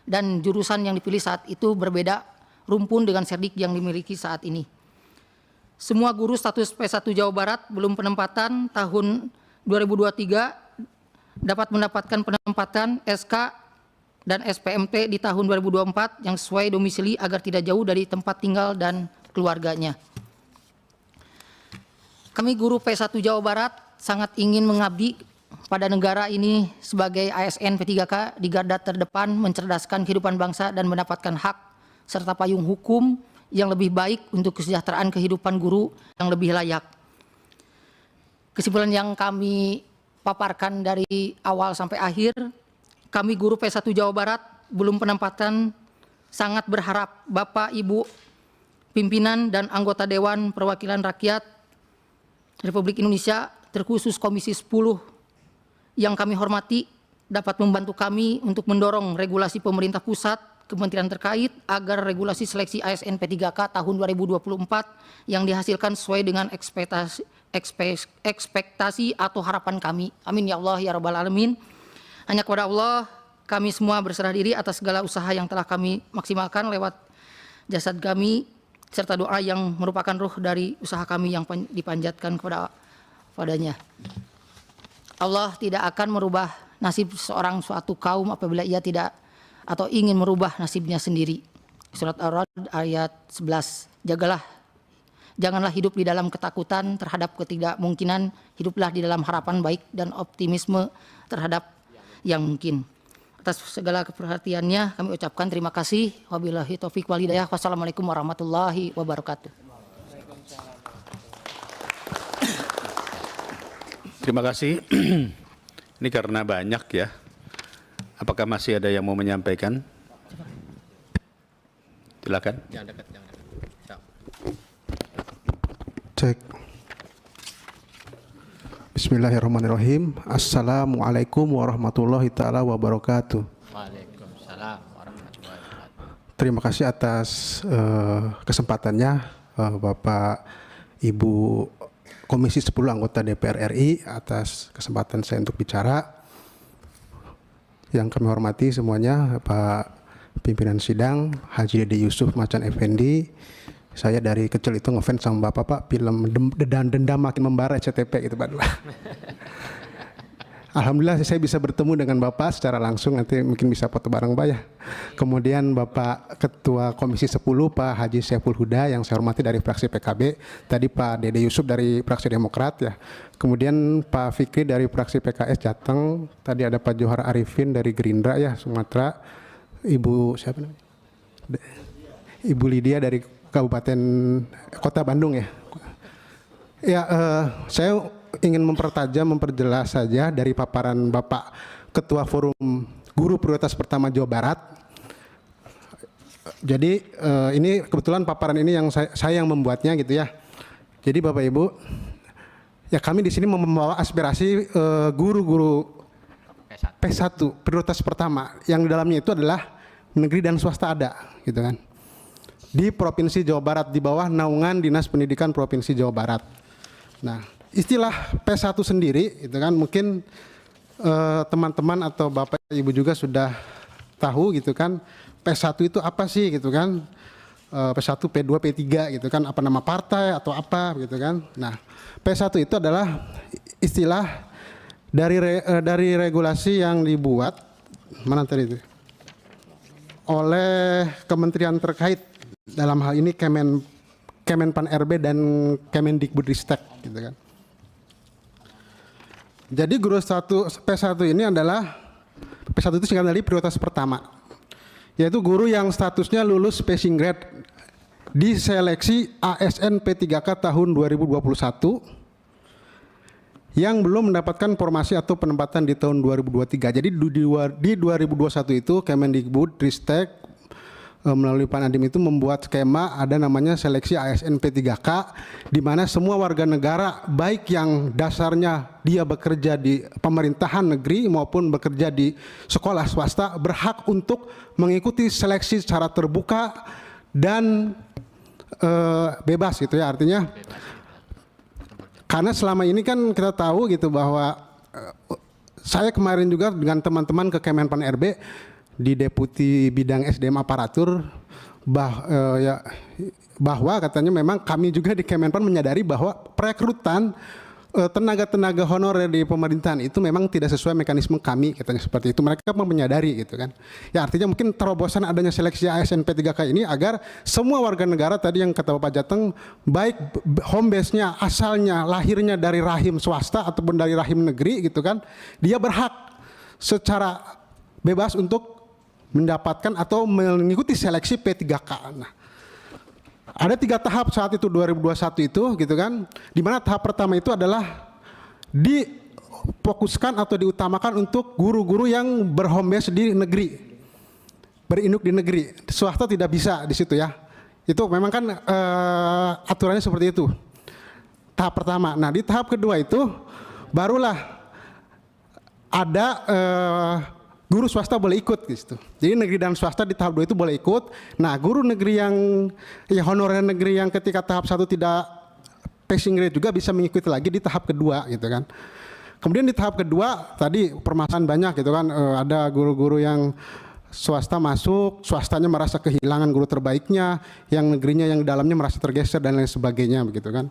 dan jurusan yang dipilih saat itu berbeda rumpun dengan serdik yang dimiliki saat ini. Semua guru status P1 Jawa Barat belum penempatan tahun 2023 dapat mendapatkan penempatan SK dan SPMT di tahun 2024 yang sesuai domisili agar tidak jauh dari tempat tinggal dan keluarganya. Kami guru P1 Jawa Barat sangat ingin mengabdi pada negara ini sebagai ASN P3K di garda terdepan mencerdaskan kehidupan bangsa dan mendapatkan hak serta payung hukum yang lebih baik untuk kesejahteraan kehidupan guru yang lebih layak. Kesimpulan yang kami paparkan dari awal sampai akhir, kami guru P1 Jawa Barat belum penempatan sangat berharap Bapak Ibu pimpinan dan anggota Dewan Perwakilan Rakyat Republik Indonesia, terkhusus Komisi 10 yang kami hormati, dapat membantu kami untuk mendorong regulasi pemerintah pusat, kementerian terkait agar regulasi seleksi ASN P3K tahun 2024 yang dihasilkan sesuai dengan ekspektasi atau harapan kami. Amin ya Allah ya Rabbal Alamin. Hanya kepada Allah kami semua berserah diri atas segala usaha yang telah kami maksimalkan lewat jasad kami, serta doa yang merupakan ruh dari usaha kami yang dipanjatkan kepadanya. Allah tidak akan merubah nasib seorang suatu kaum apabila ia tidak atau ingin merubah nasibnya sendiri. Surat Ar-Ra'd ayat 11. Janganlah hidup di dalam ketakutan terhadap ketidakmungkinan, hiduplah di dalam harapan baik dan optimisme terhadap yang mungkin. Atas segala keperhatiannya kami ucapkan terima kasih. Wabillahi taufik wal hidayah. Wassalamualaikum warahmatullahi wabarakatuh. Terima kasih. Ini karena banyak ya. Apakah masih ada yang mau menyampaikan? Silakan. Cek. Bismillahirrahmanirrahim. Assalamualaikum warahmatullahi taala wabarakatuh. Waalaikumsalam warahmatullahi wabarakatuh. Terima kasih atas kesempatannya Bapak Ibu Komisi 10 anggota DPR RI atas kesempatan saya untuk bicara. Yang kami hormati semuanya Pak Pimpinan Sidang Haji Dede Yusuf Macan Effendi. Saya dari kecil itu ngefans sama Bapak, Pak, film Dendam Makin Membara SCTP gitu, Pak. Alhamdulillah saya bisa bertemu dengan Bapak secara langsung, nanti mungkin bisa foto bareng, Pak ya. Kemudian Bapak Ketua Komisi 10 Pak Haji Saiful Huda yang saya hormati dari fraksi PKB, tadi Pak Dede Yusuf dari fraksi Demokrat ya. Kemudian Pak Fikri dari fraksi PKS Jateng, tadi ada Pak Johar Arifin dari Gerindra ya Sumatera, Ibu siapa namanya? Ibu Lydia dari Kabupaten Kota Bandung ya. Ya, saya ingin memperjelas saja dari paparan Bapak Ketua Forum Guru Prioritas Pertama Jawa Barat. Jadi ini kebetulan paparan ini yang saya yang membuatnya gitu ya. Jadi Bapak Ibu, ya kami di sini membawa aspirasi guru-guru P1 prioritas pertama yang di dalamnya itu adalah negeri dan swasta ada gitu kan. Di Provinsi Jawa Barat di bawah naungan Dinas Pendidikan Provinsi Jawa Barat. Nah, istilah P1 sendiri itu kan mungkin teman-teman atau Bapak Ibu juga sudah tahu gitu kan, P1 itu apa sih gitu kan, P1, P2, P3 gitu kan, apa nama partai atau apa gitu kan. Nah, P1 itu adalah istilah dari regulasi yang dibuat mana tadi itu oleh kementerian terkait, dalam hal ini Kemenpan RB dan Kemendikbudristek gitu kan. Jadi guru P1 ini adalah P1 itu singkatan dari prioritas pertama, yaitu guru yang statusnya lulus passing grade di seleksi ASN P3K tahun 2021 yang belum mendapatkan formasi atau penempatan di tahun 2023. Jadi di 2021 itu Kemendikbudristek melalui Pak Nadiem itu membuat skema ada namanya seleksi ASN P3K, di mana semua warga negara baik yang dasarnya dia bekerja di pemerintahan negeri maupun bekerja di sekolah swasta berhak untuk mengikuti seleksi secara terbuka dan bebas gitu ya, artinya karena selama ini kan kita tahu gitu bahwa saya kemarin juga dengan teman-teman ke Kemenpan RB di Deputi Bidang SDM Aparatur bahwa katanya memang kami juga di Kemenpan menyadari bahwa perekrutan tenaga-tenaga honorer di pemerintahan itu memang tidak sesuai mekanisme kami, katanya seperti itu. Mereka menyadari gitu kan. Ya artinya mungkin terobosan adanya seleksi ASN P3K ini agar semua warga negara tadi yang kata Bapak Jateng, baik home base-nya, asalnya, lahirnya dari rahim swasta ataupun dari rahim negeri gitu kan, dia berhak secara bebas untuk mendapatkan atau mengikuti seleksi P3K. Nah, ada 3 tahap saat itu 2021 itu gitu kan, di mana tahap pertama itu adalah difokuskan atau diutamakan untuk guru-guru yang berhome base di negeri, berinduk di negeri. Swasta tidak bisa di situ ya. Itu memang kan aturannya seperti itu. Tahap pertama. Nah di tahap kedua itu barulah ada guru swasta boleh ikut gitu. Jadi negeri dan swasta di tahap 2 itu boleh ikut. Nah guru negeri yang honorer negeri yang ketika tahap 1 tidak passing grade juga bisa mengikuti lagi di tahap kedua gitu kan. Kemudian di tahap kedua tadi permasalahan banyak gitu kan, ada guru-guru yang swasta masuk, swastanya merasa kehilangan guru terbaiknya, yang negerinya yang dalamnya merasa tergeser dan lain sebagainya begitu kan.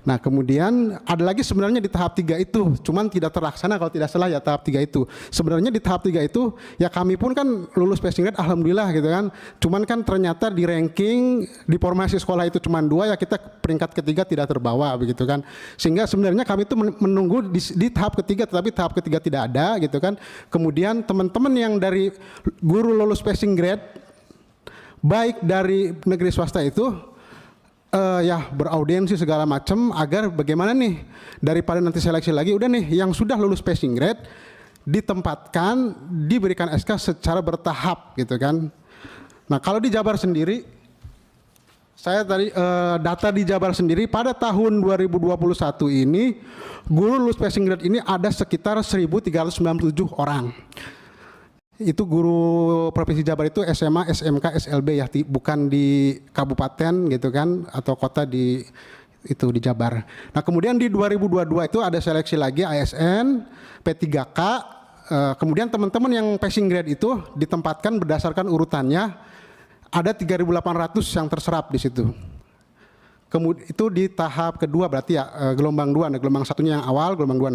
Nah kemudian ada lagi sebenarnya di tahap 3 itu, cuman tidak terlaksana kalau tidak salah ya tahap 3 itu. Sebenarnya di tahap 3 itu ya kami pun kan lulus passing grade alhamdulillah gitu kan. Cuman kan ternyata di ranking di formasi sekolah itu cuma 2 ya kita peringkat ketiga tidak terbawa begitu kan. Sehingga sebenarnya kami itu menunggu di tahap ketiga tetapi tahap ketiga tidak ada gitu kan. Kemudian teman-teman yang dari guru lulus passing grade baik dari negeri swasta itu ya beraudiensi segala macam agar bagaimana nih daripada nanti seleksi lagi udah nih yang sudah lulus passing grade ditempatkan diberikan SK secara bertahap gitu kan. Nah kalau di Jabar sendiri saya tadi data di Jabar sendiri pada tahun 2021 ini guru lulus passing grade ini ada sekitar 1.397 orang. Itu guru Provinsi Jabar itu SMA, SMK, SLB ya, bukan di kabupaten gitu kan atau kota di Jabar. Nah kemudian di 2022 itu ada seleksi lagi ASN, P3K, kemudian teman-teman yang passing grade itu ditempatkan berdasarkan urutannya, ada 3.800 yang terserap di situ. Kemudian itu di tahap kedua berarti ya gelombang 2, nah gelombang satunya yang awal, gelombang 2.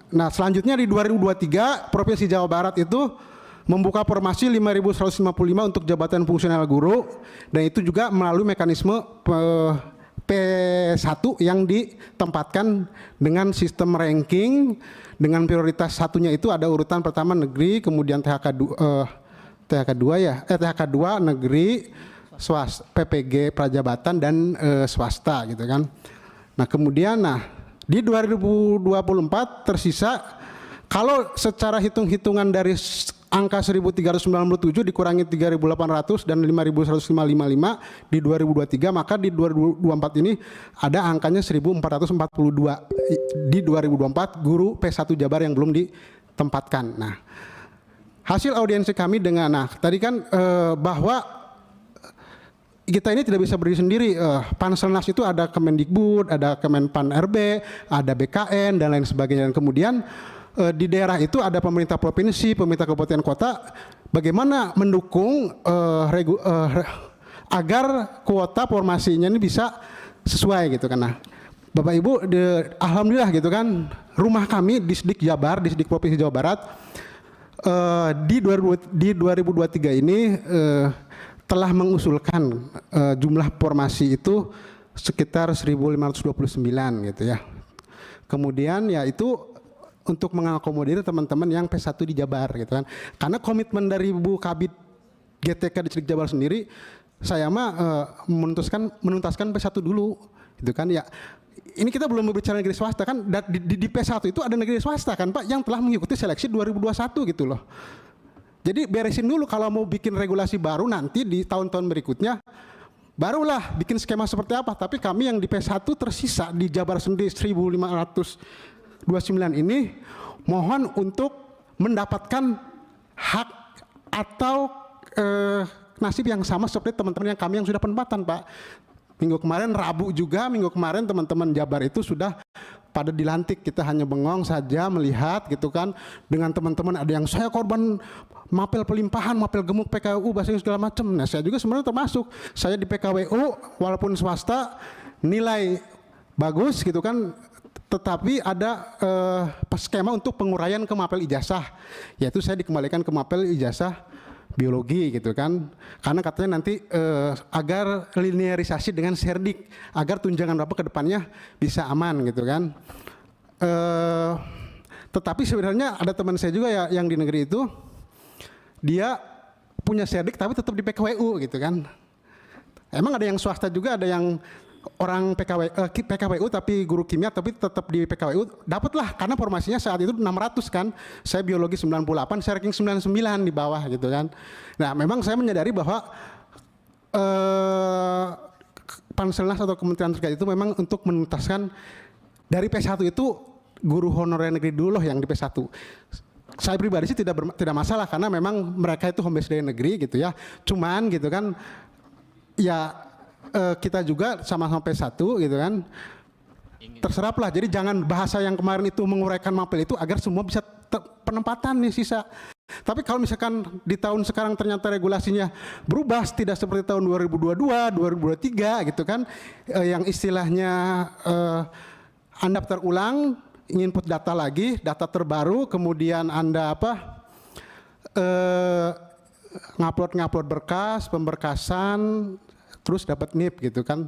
Nah selanjutnya di 2023 Provinsi Jawa Barat itu membuka formasi 5.155 untuk jabatan fungsional guru dan itu juga melalui mekanisme P1 yang ditempatkan dengan sistem ranking dengan prioritas satunya itu ada urutan pertama negeri, kemudian THK 2 negeri, swasta, PPG prajabatan dan swasta gitu kan. Nah kemudian di 2024 tersisa kalau secara hitung-hitungan dari angka 1.397 dikurangi 3.800 dan 5.155 di 2023 maka di 2024 ini ada angkanya 1.442 di 2024 guru P1 Jabar yang belum ditempatkan. Nah hasil audiensi kami dengan tadi kan bahwa kita ini tidak bisa berdiri sendiri. Panselnas itu ada Kemendikbud, ada Kemenpan RB, ada BKN dan lain sebagainya. Dan kemudian di daerah itu ada pemerintah provinsi, pemerintah kabupaten kota, bagaimana mendukung agar kuota formasinya ini bisa sesuai gitu kan. Nah, Bapak Ibu, alhamdulillah gitu kan, rumah kami di Disdik Jabar, di Disdik Provinsi Jawa Barat di 2023 ini telah mengusulkan jumlah formasi itu sekitar 1.529 gitu ya. Kemudian ya itu untuk mengakomodir teman-teman yang P1 di Jabar gitu kan. Karena komitmen dari Bu Kabid GTK Distrik Jabar sendiri, saya mah menuntaskan P1 dulu gitu kan ya. Ini kita belum berbicara negeri swasta kan, di P1 itu ada negeri swasta kan Pak yang telah mengikuti seleksi 2021 gitu loh. Jadi beresin dulu kalau mau bikin regulasi baru nanti di tahun-tahun berikutnya barulah bikin skema seperti apa. Tapi kami yang di P1 tersisa di Jabar sendiri 1.529 ini mohon untuk mendapatkan hak atau nasib yang sama seperti teman-teman yang kami yang sudah penempatan Pak. Minggu kemarin Rabu juga, minggu kemarin teman-teman Jabar itu sudah pada dilantik, kita hanya bengong saja melihat gitu kan. Dengan teman-teman ada yang saya korban mapel pelimpahan, mapel gemuk PKWU, bahasa segala macam. Nah saya juga sebenarnya termasuk, saya di PKWU walaupun swasta nilai bagus gitu kan, tetapi ada skema untuk penguraian ke mapel ijazah, yaitu saya dikembalikan ke mapel ijazah biologi gitu kan, karena katanya nanti agar linearisasi dengan serdik agar tunjangan Bapak ke depannya bisa aman gitu kan. Tetapi sebenarnya ada teman saya juga ya yang di negeri itu dia punya serdik tapi tetap di PKWU gitu kan. Emang ada yang swasta juga, ada yang orang PKWU tapi guru kimia tapi tetap di PKWU, dapatlah karena formasinya saat itu 600 kan, saya biologi 98, saya ranking 99 di bawah gitu kan. Nah memang saya menyadari bahwa Panselnas atau kementerian terkait itu memang untuk menuntaskan dari P1 itu guru honorer negeri dulu loh yang di P1. Saya pribadi sih tidak masalah karena memang mereka itu home base dari negeri gitu ya. Cuman gitu kan ya kita juga sama-sama P1 gitu kan. Terseraplah. Jadi jangan bahasa yang kemarin itu menguraikan mapel itu agar semua bisa penempatan nih sisa. Tapi kalau misalkan di tahun sekarang ternyata regulasinya berubah tidak seperti tahun 2022, 2023 gitu kan, yang istilahnya Anda daftar ulang, input data lagi, data terbaru, kemudian Anda ngupload berkas, pemberkasan, terus dapat NIP gitu kan,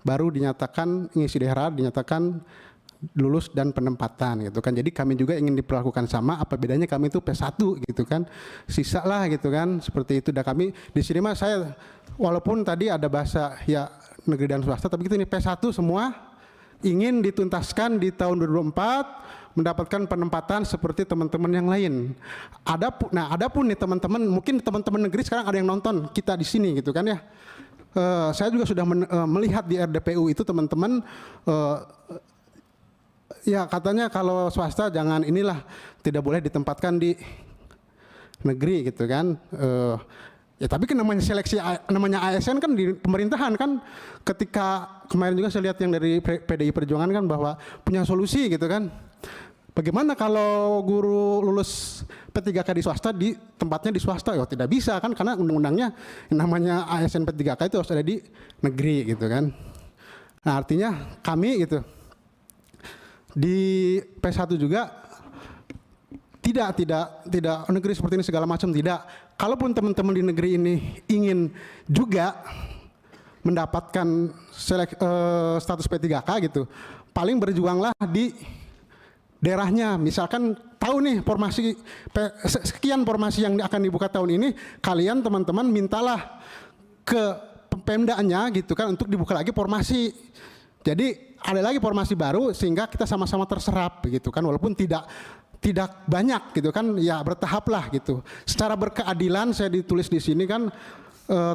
baru dinyatakan ngisi daerah, dinyatakan lulus dan penempatan gitu kan. Jadi kami juga ingin diperlakukan sama, apa bedanya kami itu P1 gitu kan. Sisa lah gitu kan, seperti itu. Dan kami di sini mah saya walaupun tadi ada bahasa ya negeri dan swasta, tapi kita ini P1 semua ingin dituntaskan di tahun 2024 mendapatkan penempatan seperti teman-teman yang lain. Adapun nih teman-teman, mungkin teman-teman negeri sekarang ada yang nonton kita di sini gitu kan ya. Saya juga sudah melihat di RDPU itu teman-teman ya katanya kalau swasta jangan inilah, tidak boleh ditempatkan di negeri gitu kan. Ya tapi kan namanya seleksi, namanya ASN kan di pemerintahan kan, ketika kemarin juga saya lihat yang dari PDI Perjuangan kan bahwa punya solusi gitu kan. Bagaimana kalau guru lulus P3K di swasta di tempatnya di swasta? Ya tidak bisa kan, karena undang-undangnya namanya ASN P3K itu harus ada di negeri gitu kan. Nah artinya kami gitu di P1 juga tidak negeri seperti ini segala macam, tidak. Kalaupun teman-teman di negeri ini ingin juga mendapatkan status P3K gitu, paling berjuanglah di daerahnya. Misalkan tahu nih formasi sekian formasi yang akan dibuka tahun ini, kalian teman-teman mintalah ke Pemdanya gitu kan untuk dibuka lagi formasi. Jadi ada lagi formasi baru sehingga kita sama-sama terserap gitu kan, walaupun tidak banyak gitu kan, ya bertahap lah gitu. Secara berkeadilan saya ditulis di sini kan,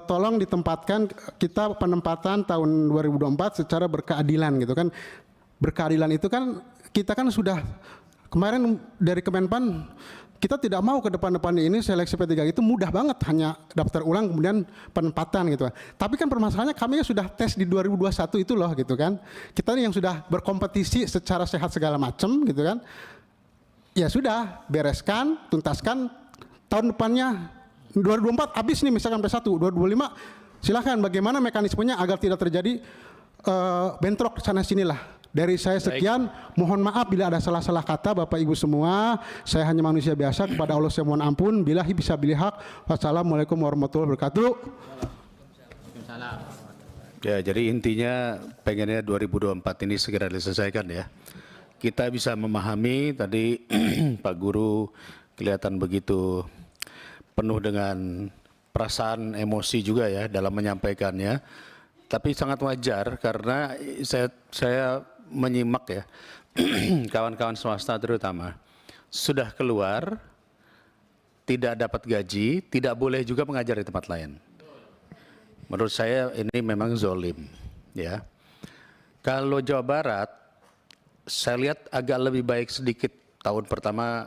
tolong ditempatkan kita penempatan tahun 2024 secara berkeadilan gitu kan. Berkeadilan itu kan kita kan sudah kemarin dari Kemenpan, kita tidak mau ke depan-depan ini seleksi P3 itu mudah banget, hanya daftar ulang kemudian penempatan gitu. Tapi kan permasalahannya kami sudah tes di 2021 itu loh gitu kan. Kita ini yang sudah berkompetisi secara sehat segala macam gitu kan. Ya sudah, bereskan, tuntaskan, tahun depannya 2024 habis nih misalkan P1, 2025 silahkan bagaimana mekanismenya agar tidak terjadi bentrok sana sinilah. Dari saya sekian, mohon maaf bila ada salah-salah kata Bapak Ibu semua. Saya hanya manusia biasa, kepada Allah saya mohon ampun. Billahi bisa bilih hak. Wassalamualaikum warahmatullahi wabarakatuh. Ya, jadi intinya pengennya 2024 ini segera diselesaikan ya. Kita bisa memahami tadi Pak Guru kelihatan begitu penuh dengan perasaan emosi juga ya dalam menyampaikannya. Tapi sangat wajar karena saya menyimak ya kawan-kawan swasta terutama sudah keluar, tidak dapat gaji, tidak boleh juga mengajar di tempat lain. Menurut saya ini memang zolim ya. Kalau Jawa Barat saya lihat agak lebih baik sedikit. Tahun pertama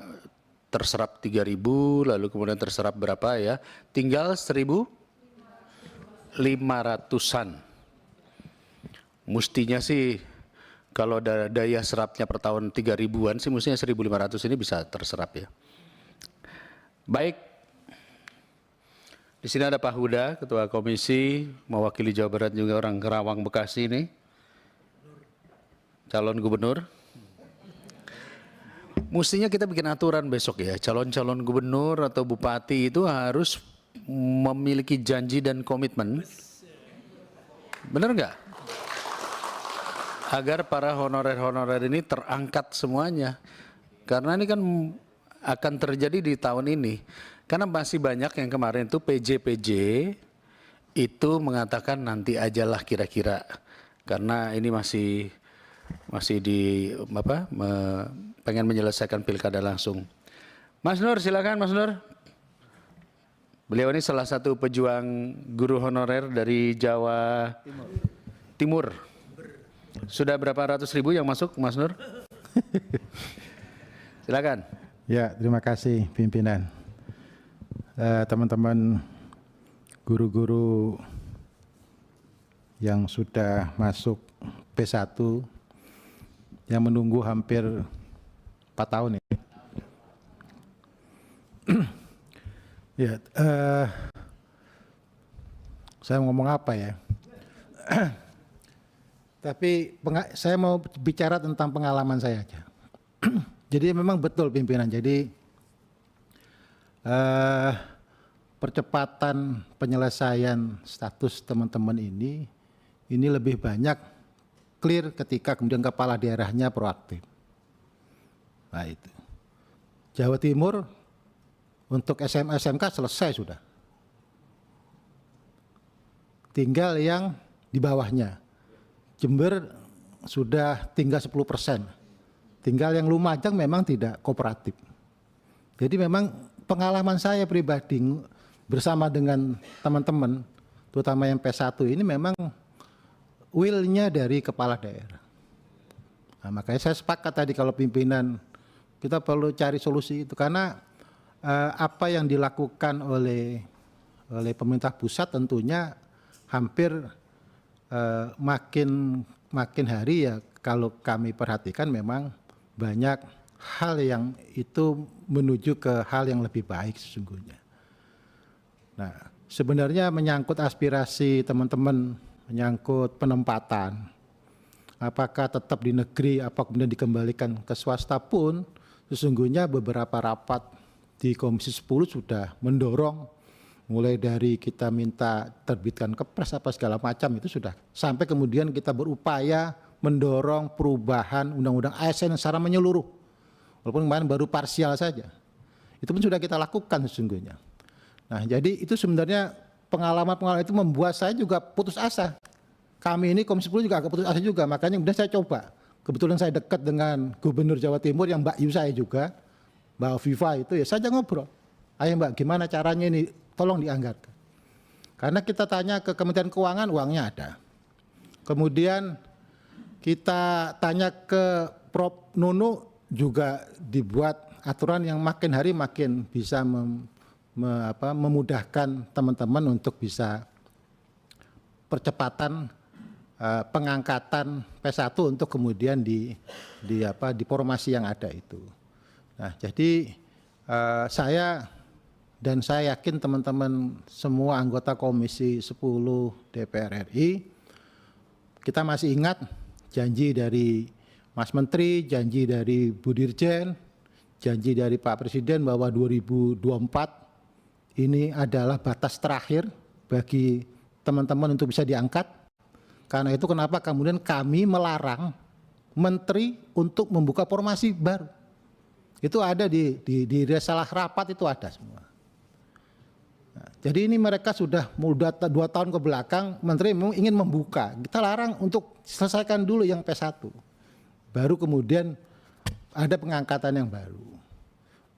terserap 3.000, lalu kemudian terserap berapa ya, tinggal 1.500-an. Mestinya sih kalau daya serapnya per tahun 3.000-an sih mestinya 1.500 ini bisa terserap ya. Baik, di sini ada Pak Huda, Ketua Komisi, mewakili Jawa Barat juga, orang Kerawang Bekasi ini, calon gubernur. Mestinya kita bikin aturan besok ya, calon-calon gubernur atau bupati itu harus memiliki janji dan komitmen. Benar nggak? Agar para honorer-honorer ini terangkat semuanya. Karena ini kan akan terjadi di tahun ini. Karena masih banyak yang kemarin itu PJ itu mengatakan nanti ajalah kira-kira. Karena ini masih di pengen menyelesaikan pilkada langsung. Mas Nur silakan Mas Nur. Beliau ini salah satu pejuang guru honorer dari Jawa Timur. Sudah berapa ratus ribu yang masuk, Mas Nur? Silakan. Ya, terima kasih pimpinan. Teman-teman guru-guru yang sudah masuk P1 yang menunggu hampir 4 tahun ini. Ya, saya ngomong apa ya? Tapi saya mau bicara tentang pengalaman saya aja. Jadi memang betul pimpinan. Jadi percepatan penyelesaian status teman-teman ini lebih banyak clear ketika kemudian kepala daerahnya proaktif. Nah itu. Jawa Timur untuk SMA SMK selesai sudah. Tinggal yang di bawahnya. Jember sudah tinggal 10%. Tinggal yang Lumajang memang tidak kooperatif. Jadi memang pengalaman saya pribadi bersama dengan teman-teman, terutama yang P1 ini memang will-nya dari kepala daerah. Nah, makanya saya sepakat tadi kalau pimpinan kita perlu cari solusi itu karena apa yang dilakukan oleh pemerintah pusat tentunya hampir makin hari ya kalau kami perhatikan memang banyak hal yang itu menuju ke hal yang lebih baik sesungguhnya. Nah, sebenarnya menyangkut aspirasi teman-teman, menyangkut penempatan, apakah tetap di negeri, apa kemudian dikembalikan ke swasta pun, sesungguhnya beberapa rapat di Komisi 10 sudah mendorong, mulai dari kita minta terbitkan kepres apa segala macam itu sudah, sampai kemudian kita berupaya mendorong perubahan Undang-Undang ASN secara menyeluruh. Walaupun kemarin baru parsial saja. Itu pun sudah kita lakukan sesungguhnya. Nah, jadi itu sebenarnya pengalaman-pengalaman itu membuat saya juga putus asa. Kami ini Komisi 10 juga agak putus asa juga, makanya kemudian saya coba. Kebetulan saya dekat dengan Gubernur Jawa Timur yang Mbak Yu saya juga, Mbak Viva itu ya saja ngobrol. Ayo Mbak, gimana caranya ini? Tolong dianggarkan. Karena kita tanya ke Kementerian Keuangan, uangnya ada. Kemudian kita tanya ke Prof. Nunu juga dibuat aturan yang makin hari makin bisa memudahkan teman-teman untuk bisa percepatan pengangkatan P1 untuk kemudian di formasi yang ada itu. Nah, jadi saya yakin teman-teman semua anggota Komisi 10 DPR RI kita masih ingat janji dari Mas Menteri, janji dari Bu Dirjen, janji dari Pak Presiden bahwa 2024 ini adalah batas terakhir bagi teman-teman untuk bisa diangkat. Karena itu kenapa kemudian kami melarang Menteri untuk membuka formasi baru. Itu ada di risalah rapat itu ada semua. Nah, jadi ini mereka sudah 2 tahun ke belakang Menteri memang ingin membuka. Kita larang untuk selesaikan dulu yang P1. Baru kemudian ada pengangkatan yang baru.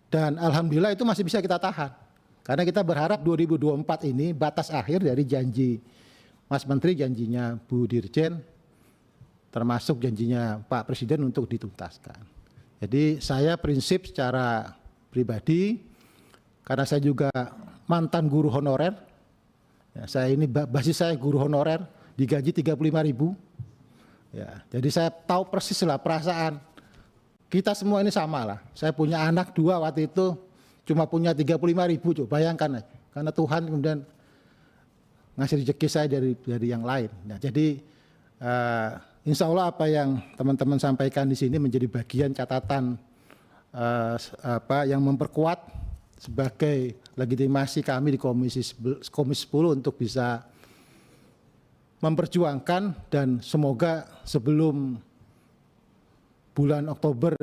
Dan alhamdulillah itu masih bisa kita tahan. Karena kita berharap 2024 ini batas akhir dari janji Mas Menteri, janjinya Bu Dirjen, termasuk janjinya Pak Presiden untuk dituntaskan. Jadi saya prinsip secara pribadi, karena saya juga mantan guru honorer, ya, saya ini basis saya guru honorer, digaji 35.000. Ya, jadi saya tahu persis lah perasaan kita semua ini sama lah. Saya punya anak 2 waktu itu cuma punya 35.000, coba bayangkan aja. Karena Tuhan kemudian ngasih rezeki saya dari yang lain. Nah, jadi insya Allah apa yang teman-teman sampaikan di sini menjadi bagian catatan yang memperkuat sebagai legitimasi kami di Komisi 10 untuk bisa memperjuangkan dan semoga sebelum bulan Oktober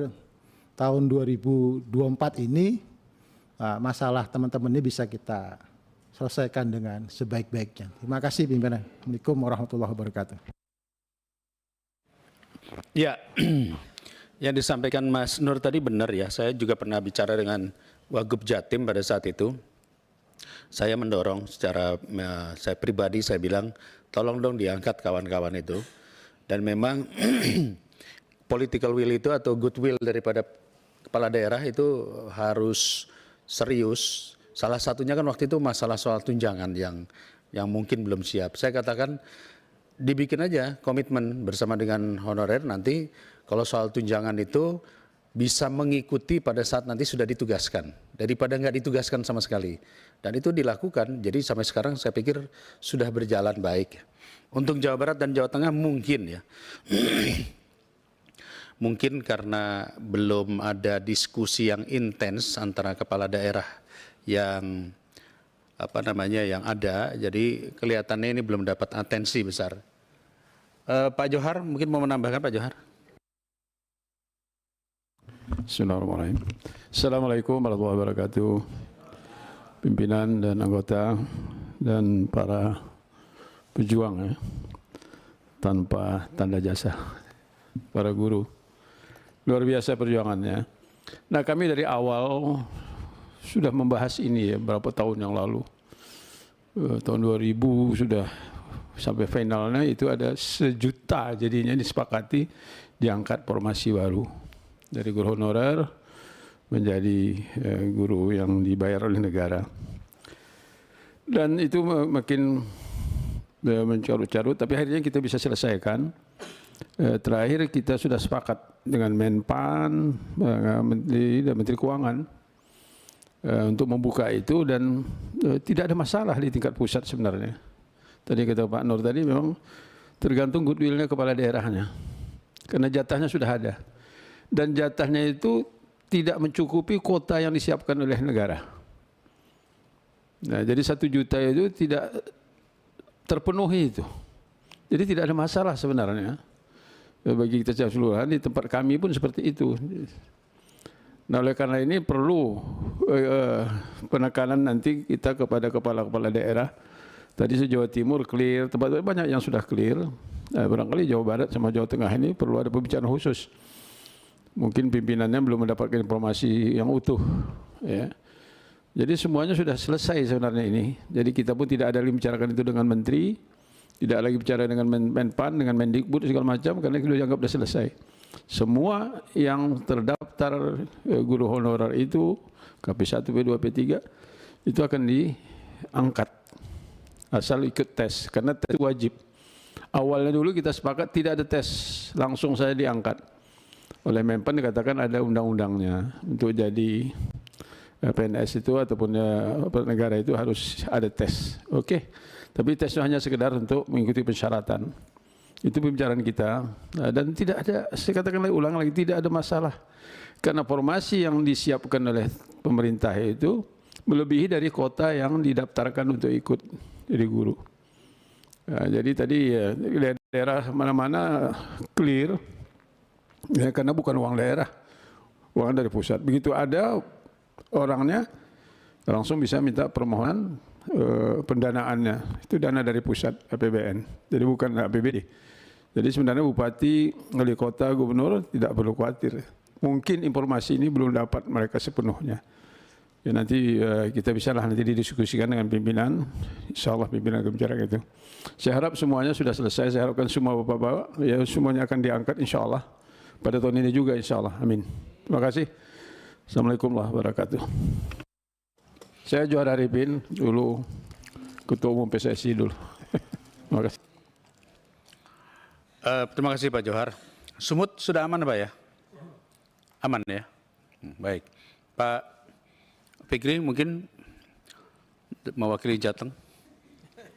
tahun 2024 ini masalah teman-teman ini bisa kita selesaikan dengan sebaik-baiknya. Terima kasih pimpinan. Assalamualaikum warahmatullahi wabarakatuh. Ya, yang disampaikan Mas Nur tadi benar ya. Saya juga pernah bicara dengan Wagub Jatim pada saat itu. saya mendorong secara saya pribadi, saya bilang tolong dong diangkat kawan-kawan itu. Dan memang political will itu atau goodwill daripada kepala daerah itu harus serius. Salah satunya kan waktu itu masalah soal tunjangan yang mungkin belum siap. Saya katakan dibikin aja komitmen bersama dengan honorer, nanti kalau soal tunjangan itu bisa mengikuti pada saat nanti sudah ditugaskan daripada nggak ditugaskan sama sekali. Dan itu dilakukan, jadi sampai sekarang saya pikir sudah berjalan baik. Untuk Jawa Barat dan Jawa Tengah mungkin ya mungkin karena belum ada diskusi yang intens antara kepala daerah yang yang ada, jadi kelihatannya ini belum dapat atensi besar. Pak Johar mungkin mau menambahkan, Pak Johar. Bismillahirrahmanirrahim. Assalamualaikum warahmatullahi wabarakatuh. Pimpinan dan anggota dan para pejuang ya, tanpa tanda jasa, para guru. Luar biasa perjuangannya. Nah, kami dari awal sudah membahas ini ya berapa tahun yang lalu. Tahun 2000 sudah sampai finalnya itu ada 1 juta jadinya disepakati diangkat formasi baru. Dari guru honorer menjadi guru yang dibayar oleh negara. Dan itu makin mencarut-carut, tapi akhirnya kita bisa selesaikan. Terakhir kita sudah sepakat dengan Menpan, Menteri dan Menteri Keuangan untuk membuka itu, dan tidak ada masalah di tingkat pusat sebenarnya. Tadi kata Pak Nur tadi memang tergantung goodwill-nya kepala daerahnya. Karena jatahnya sudah ada. Dan jatahnya itu tidak mencukupi kuota yang disiapkan oleh negara. Nah, jadi 1 juta itu tidak terpenuhi itu. Jadi tidak ada masalah sebenarnya. Bagi kita secara keseluruhan, di tempat kami pun seperti itu. Nah, oleh karena ini perlu penekanan nanti kita kepada kepala-kepala daerah. Tadi se-Jawa Timur clear, tempat banyak yang sudah clear. Nah, barangkali Jawa Barat sama Jawa Tengah ini perlu ada pembicaraan khusus. Mungkin pimpinannya belum mendapatkan informasi yang utuh. Ya. Jadi semuanya sudah selesai sebenarnya ini. Jadi kita pun tidak ada lagi bicarakan itu dengan menteri, tidak lagi bicara dengan Menpan, dengan Mendikbud segala macam, karena itu dianggap sudah selesai. Semua yang terdaftar guru honorer itu KP1, P2, P3 itu akan diangkat asal ikut tes, karena tes wajib. Awalnya dulu kita sepakat tidak ada tes, langsung saya diangkat. Oleh Menpan dikatakan ada undang-undangnya untuk jadi PNS itu ataupun negara itu harus ada tes. Oke. Tapi tes itu hanya sekedar untuk mengikuti persyaratan. Itu pembicaraan kita, dan tidak ada, saya katakan lagi, ulang lagi, tidak ada masalah. Karena formasi yang disiapkan oleh pemerintah itu melebihi dari kota yang didaftarkan untuk ikut jadi guru. Nah, jadi tadi ya, daerah mana-mana clear, ya, karena bukan uang daerah, uang dari pusat. Begitu ada orangnya, langsung bisa minta permohonan pendanaannya. Itu dana dari pusat APBN, jadi bukan APBD. Jadi sebenarnya bupati, wali kota, gubernur tidak perlu khawatir. Mungkin informasi ini belum dapat mereka sepenuhnya. Ya, nanti kita bisa lah nanti didiskusikan dengan pimpinan. Insya Allah pimpinan akan bicara itu. Saya harap semuanya sudah selesai. Saya harapkan semua bapak-bapak ya semuanya akan diangkat insya Allah pada tahun ini juga insya Allah. Amin. Terima kasih. Assalamualaikum warahmatullahi wabarakatuh. Saya Johar Arifin, dulu Ketua Umum PSSI dulu. Terima kasih. Terima kasih Pak Johar. Sumut sudah aman Pak ya? Aman ya? Baik. Pak Fikri mungkin mewakili Jateng?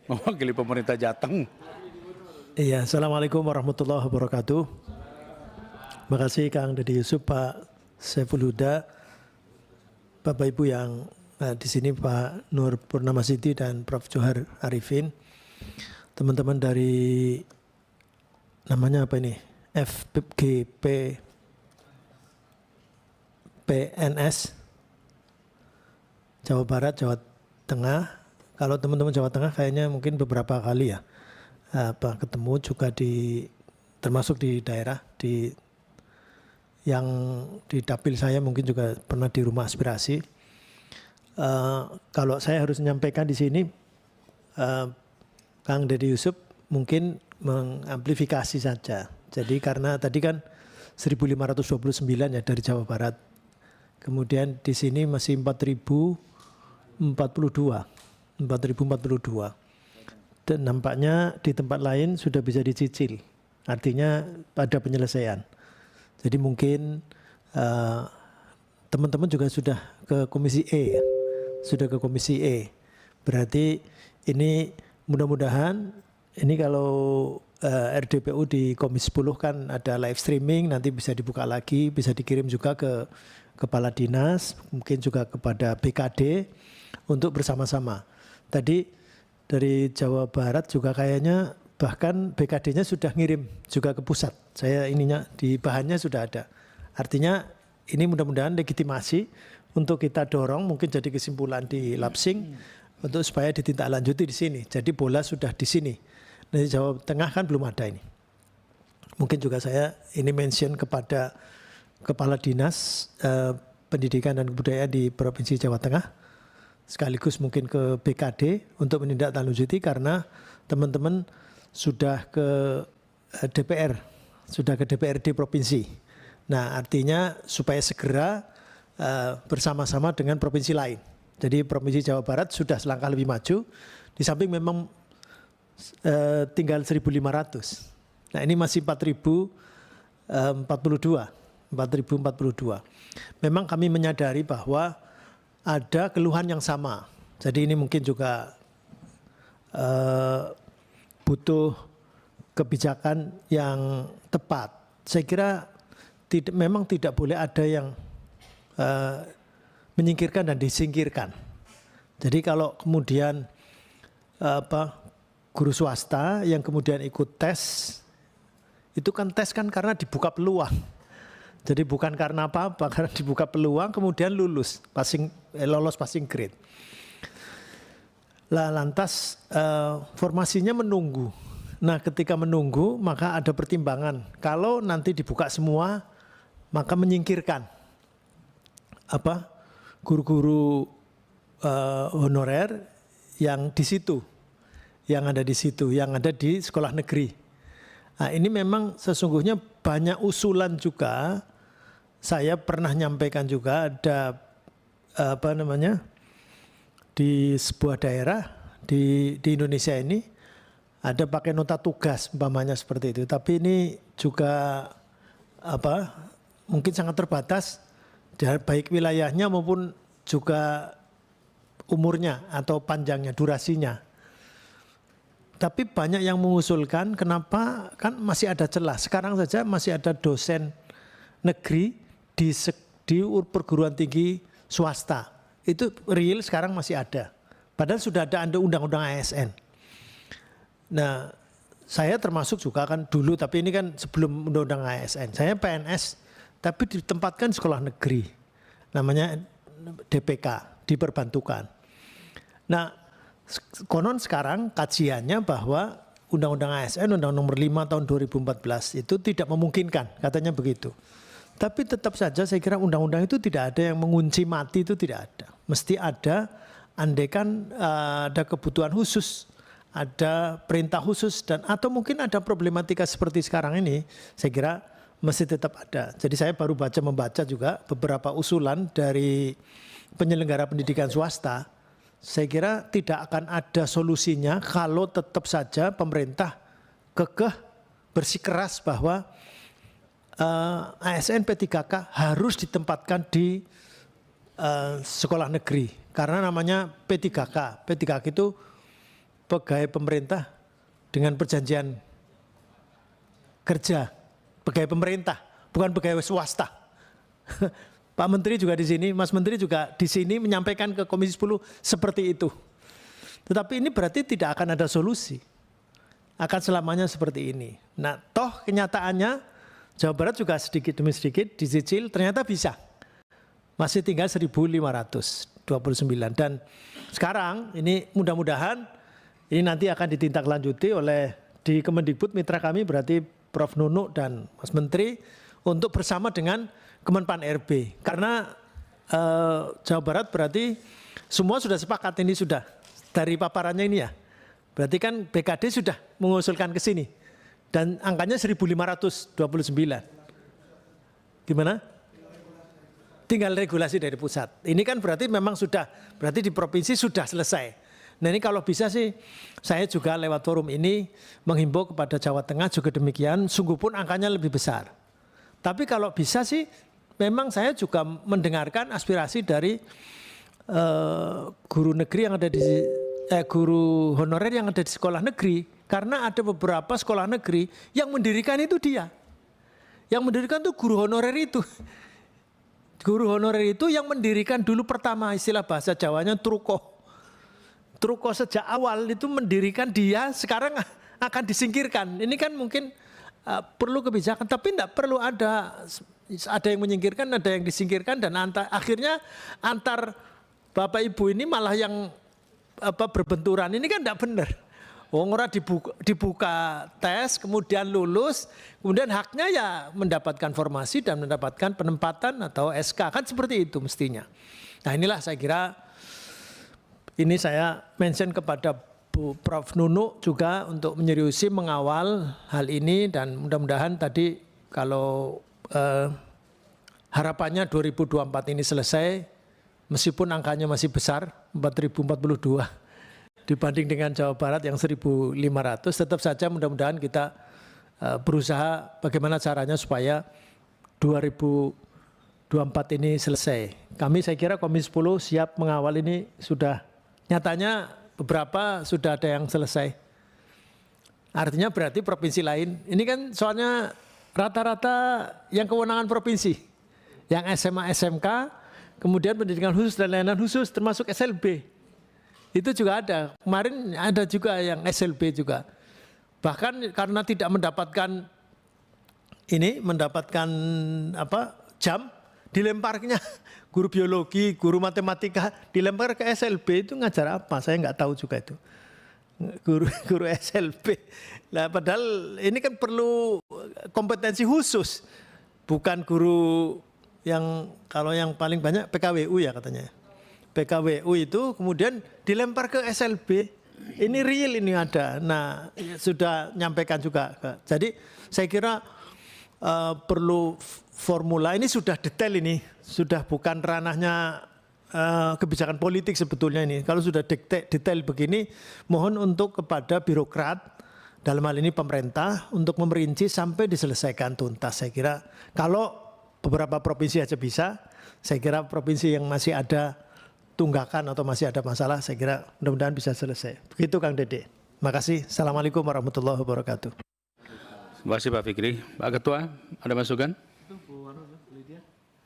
Mewakili pemerintah Jateng. Iya, Assalamualaikum warahmatullahi wabarakatuh. Terima kasih Kang Deddy Yusuf, Pak Saiful Huda, Bapak Ibu yang di sini, Pak Nur Purnamasidi dan Prof. Johar Arifin, teman-teman dari namanya apa ini, FGP PNS Jawa Barat, Jawa Tengah. Kalau teman-teman Jawa Tengah kayaknya mungkin beberapa kali ya ketemu juga termasuk di daerah yang di dapil saya, mungkin juga pernah di rumah aspirasi. Kalau saya harus menyampaikan di sini, Kang Deddy Yusuf mungkin mengamplifikasi saja. Jadi karena tadi kan 1529 ya dari Jawa Barat. Kemudian di sini masih 4042. Dan nampaknya di tempat lain sudah bisa dicicil. Artinya ada penyelesaian. Jadi mungkin teman-teman juga sudah ke Komisi E ya. Sudah ke Komisi E. Berarti ini mudah-mudahan ini kalau RDPU di Komisi 10 kan ada live streaming, nanti bisa dibuka lagi, bisa dikirim juga ke Kepala Dinas, mungkin juga kepada BKD untuk bersama-sama. Tadi dari Jawa Barat juga kayaknya bahkan BKD-nya sudah ngirim juga ke pusat. Saya ininya di bahannya sudah ada. Artinya ini mudah-mudahan legitimasi untuk kita dorong, mungkin jadi kesimpulan di Lapsing untuk supaya ditindaklanjuti di sini. Jadi bola sudah di sini. Di Jawa Tengah kan belum ada ini. Mungkin juga saya ini mention kepada Kepala Dinas Pendidikan dan Kebudayaan di Provinsi Jawa Tengah, sekaligus mungkin ke BKD untuk menindaklanjuti karena teman-teman sudah ke DPR, sudah ke DPRD provinsi. Nah artinya supaya segera bersama-sama dengan provinsi lain. Jadi Provinsi Jawa Barat sudah selangkah lebih maju, di samping memang tinggal 1.500. Nah ini masih 4.042. Memang kami menyadari bahwa ada keluhan yang sama. Jadi ini mungkin juga butuh kebijakan yang tepat. Saya kira memang tidak boleh ada yang menyingkirkan dan disingkirkan. Jadi kalau kemudian guru swasta yang kemudian ikut tes, itu kan tes kan karena dibuka peluang. Jadi bukan karena apa-apa, karena dibuka peluang kemudian lolos passing grade. Lah lantas formasinya menunggu. Nah ketika menunggu maka ada pertimbangan. Kalau nanti dibuka semua maka menyingkirkan guru-guru honorer yang di situ. Yang ada di sekolah negeri. Nah, ini memang sesungguhnya banyak usulan juga. Saya pernah nyampaikan juga ada di sebuah daerah di Indonesia ini ada pakai nota tugas umpamanya seperti itu. Tapi ini juga mungkin sangat terbatas baik wilayahnya maupun juga umurnya atau panjangnya, durasinya. Tapi banyak yang mengusulkan kenapa kan masih ada celah. Sekarang saja masih ada dosen negeri di perguruan tinggi swasta. Itu real sekarang masih ada. Padahal sudah ada undang-undang ASN. Nah saya termasuk juga kan dulu, tapi ini kan sebelum undang-undang ASN. Saya PNS tapi ditempatkan sekolah negeri. Namanya DPK, diperbantukan. Nah konon sekarang kajiannya bahwa Undang-Undang ASN, Undang-Undang Nomor 5 tahun 2014 itu tidak memungkinkan, katanya begitu. Tapi tetap saja saya kira undang-undang itu tidak ada yang mengunci mati, itu tidak ada. Mesti ada, andaikan ada kebutuhan khusus, ada perintah khusus, dan atau mungkin ada problematika seperti sekarang ini, saya kira mesti tetap ada. Jadi saya baru membaca juga beberapa usulan dari penyelenggara pendidikan swasta. Saya kira tidak akan ada solusinya kalau tetap saja pemerintah kekeh bersikeras bahwa ASN P3K harus ditempatkan di sekolah negeri. Karena namanya P3K. P3K itu pegawai pemerintah dengan perjanjian kerja. Pegawai pemerintah, bukan pegawai swasta. Pak Menteri juga di sini, Mas Menteri juga di sini menyampaikan ke Komisi 10 seperti itu. Tetapi ini berarti tidak akan ada solusi. Akan selamanya seperti ini. Nah, toh kenyataannya Jawa Barat juga sedikit demi sedikit dicicil ternyata bisa. Masih tinggal 1.529 dan sekarang ini mudah-mudahan ini nanti akan ditindaklanjuti oleh di Kemendikbud mitra kami berarti Prof Nunuk dan Mas Menteri untuk bersama dengan Kemenpan RB. Karena Jawa Barat berarti semua sudah sepakat ini sudah dari paparannya ini ya. Berarti kan BKD sudah mengusulkan ke sini dan angkanya 1.529. Gimana? Tinggal regulasi dari pusat. Ini kan berarti memang sudah, berarti di provinsi sudah selesai. Nah ini kalau bisa sih saya juga lewat forum ini menghimbau kepada Jawa Tengah juga demikian, sungguh pun angkanya lebih besar. Tapi kalau bisa sih memang saya juga mendengarkan aspirasi dari guru negeri yang ada di guru honorer yang ada di sekolah negeri, karena ada beberapa sekolah negeri yang mendirikan itu dia. Yang mendirikan itu guru honorer itu. Guru honorer itu yang mendirikan dulu pertama, istilah bahasa Jawanya truko. Truko sejak awal itu mendirikan dia, sekarang akan disingkirkan. Ini kan mungkin perlu kebijakan, tapi tidak perlu ada yang menyingkirkan, ada yang disingkirkan, dan akhirnya antar Bapak Ibu ini malah yang berbenturan. Ini kan tidak benar. Orang dibuka tes, kemudian lulus, kemudian haknya ya mendapatkan formasi dan mendapatkan penempatan atau SK, kan seperti itu mestinya. Nah inilah saya kira, ini saya mention kepada Bu Prof. Nunu juga untuk menyeriusi mengawal hal ini, dan mudah-mudahan tadi kalau harapannya 2024 ini selesai, meskipun angkanya masih besar, 4.042. Dibanding dengan Jawa Barat yang 1.500, tetap saja mudah-mudahan kita berusaha bagaimana caranya supaya 2024 ini selesai. Kami saya kira Komisi 10 siap mengawal ini, sudah nyatanya beberapa sudah ada yang selesai. Artinya berarti provinsi lain, ini kan soalnya rata-rata yang kewenangan provinsi, yang SMA, SMK, kemudian pendidikan khusus dan layanan khusus termasuk SLB. Itu juga ada, kemarin ada juga yang SLB juga. Bahkan karena tidak mendapatkan jam, dilemparnya guru biologi, guru matematika, dilempar ke SLB, itu ngajar apa? Saya nggak tahu juga itu. Guru SLB. Nah, padahal ini kan perlu kompetensi khusus. Bukan guru yang, kalau yang paling banyak PKWU ya katanya. PKWU itu kemudian dilempar ke SLB, ini real ini ada. Nah sudah nyampaikan juga. Jadi saya kira perlu formula, ini sudah detail ini, sudah bukan ranahnya kebijakan politik sebetulnya ini. Kalau sudah detail begini, mohon untuk kepada birokrat, dalam hal ini pemerintah, untuk memerinci sampai diselesaikan tuntas. Saya kira kalau beberapa provinsi aja bisa, saya kira provinsi yang masih ada tunggakan atau masih ada masalah, saya kira mudah-mudahan bisa selesai. Begitu Kang Dede. Makasih. Assalamualaikum warahmatullahi wabarakatuh. Terima kasih Pak Fikri. Pak Ketua, ada masukan?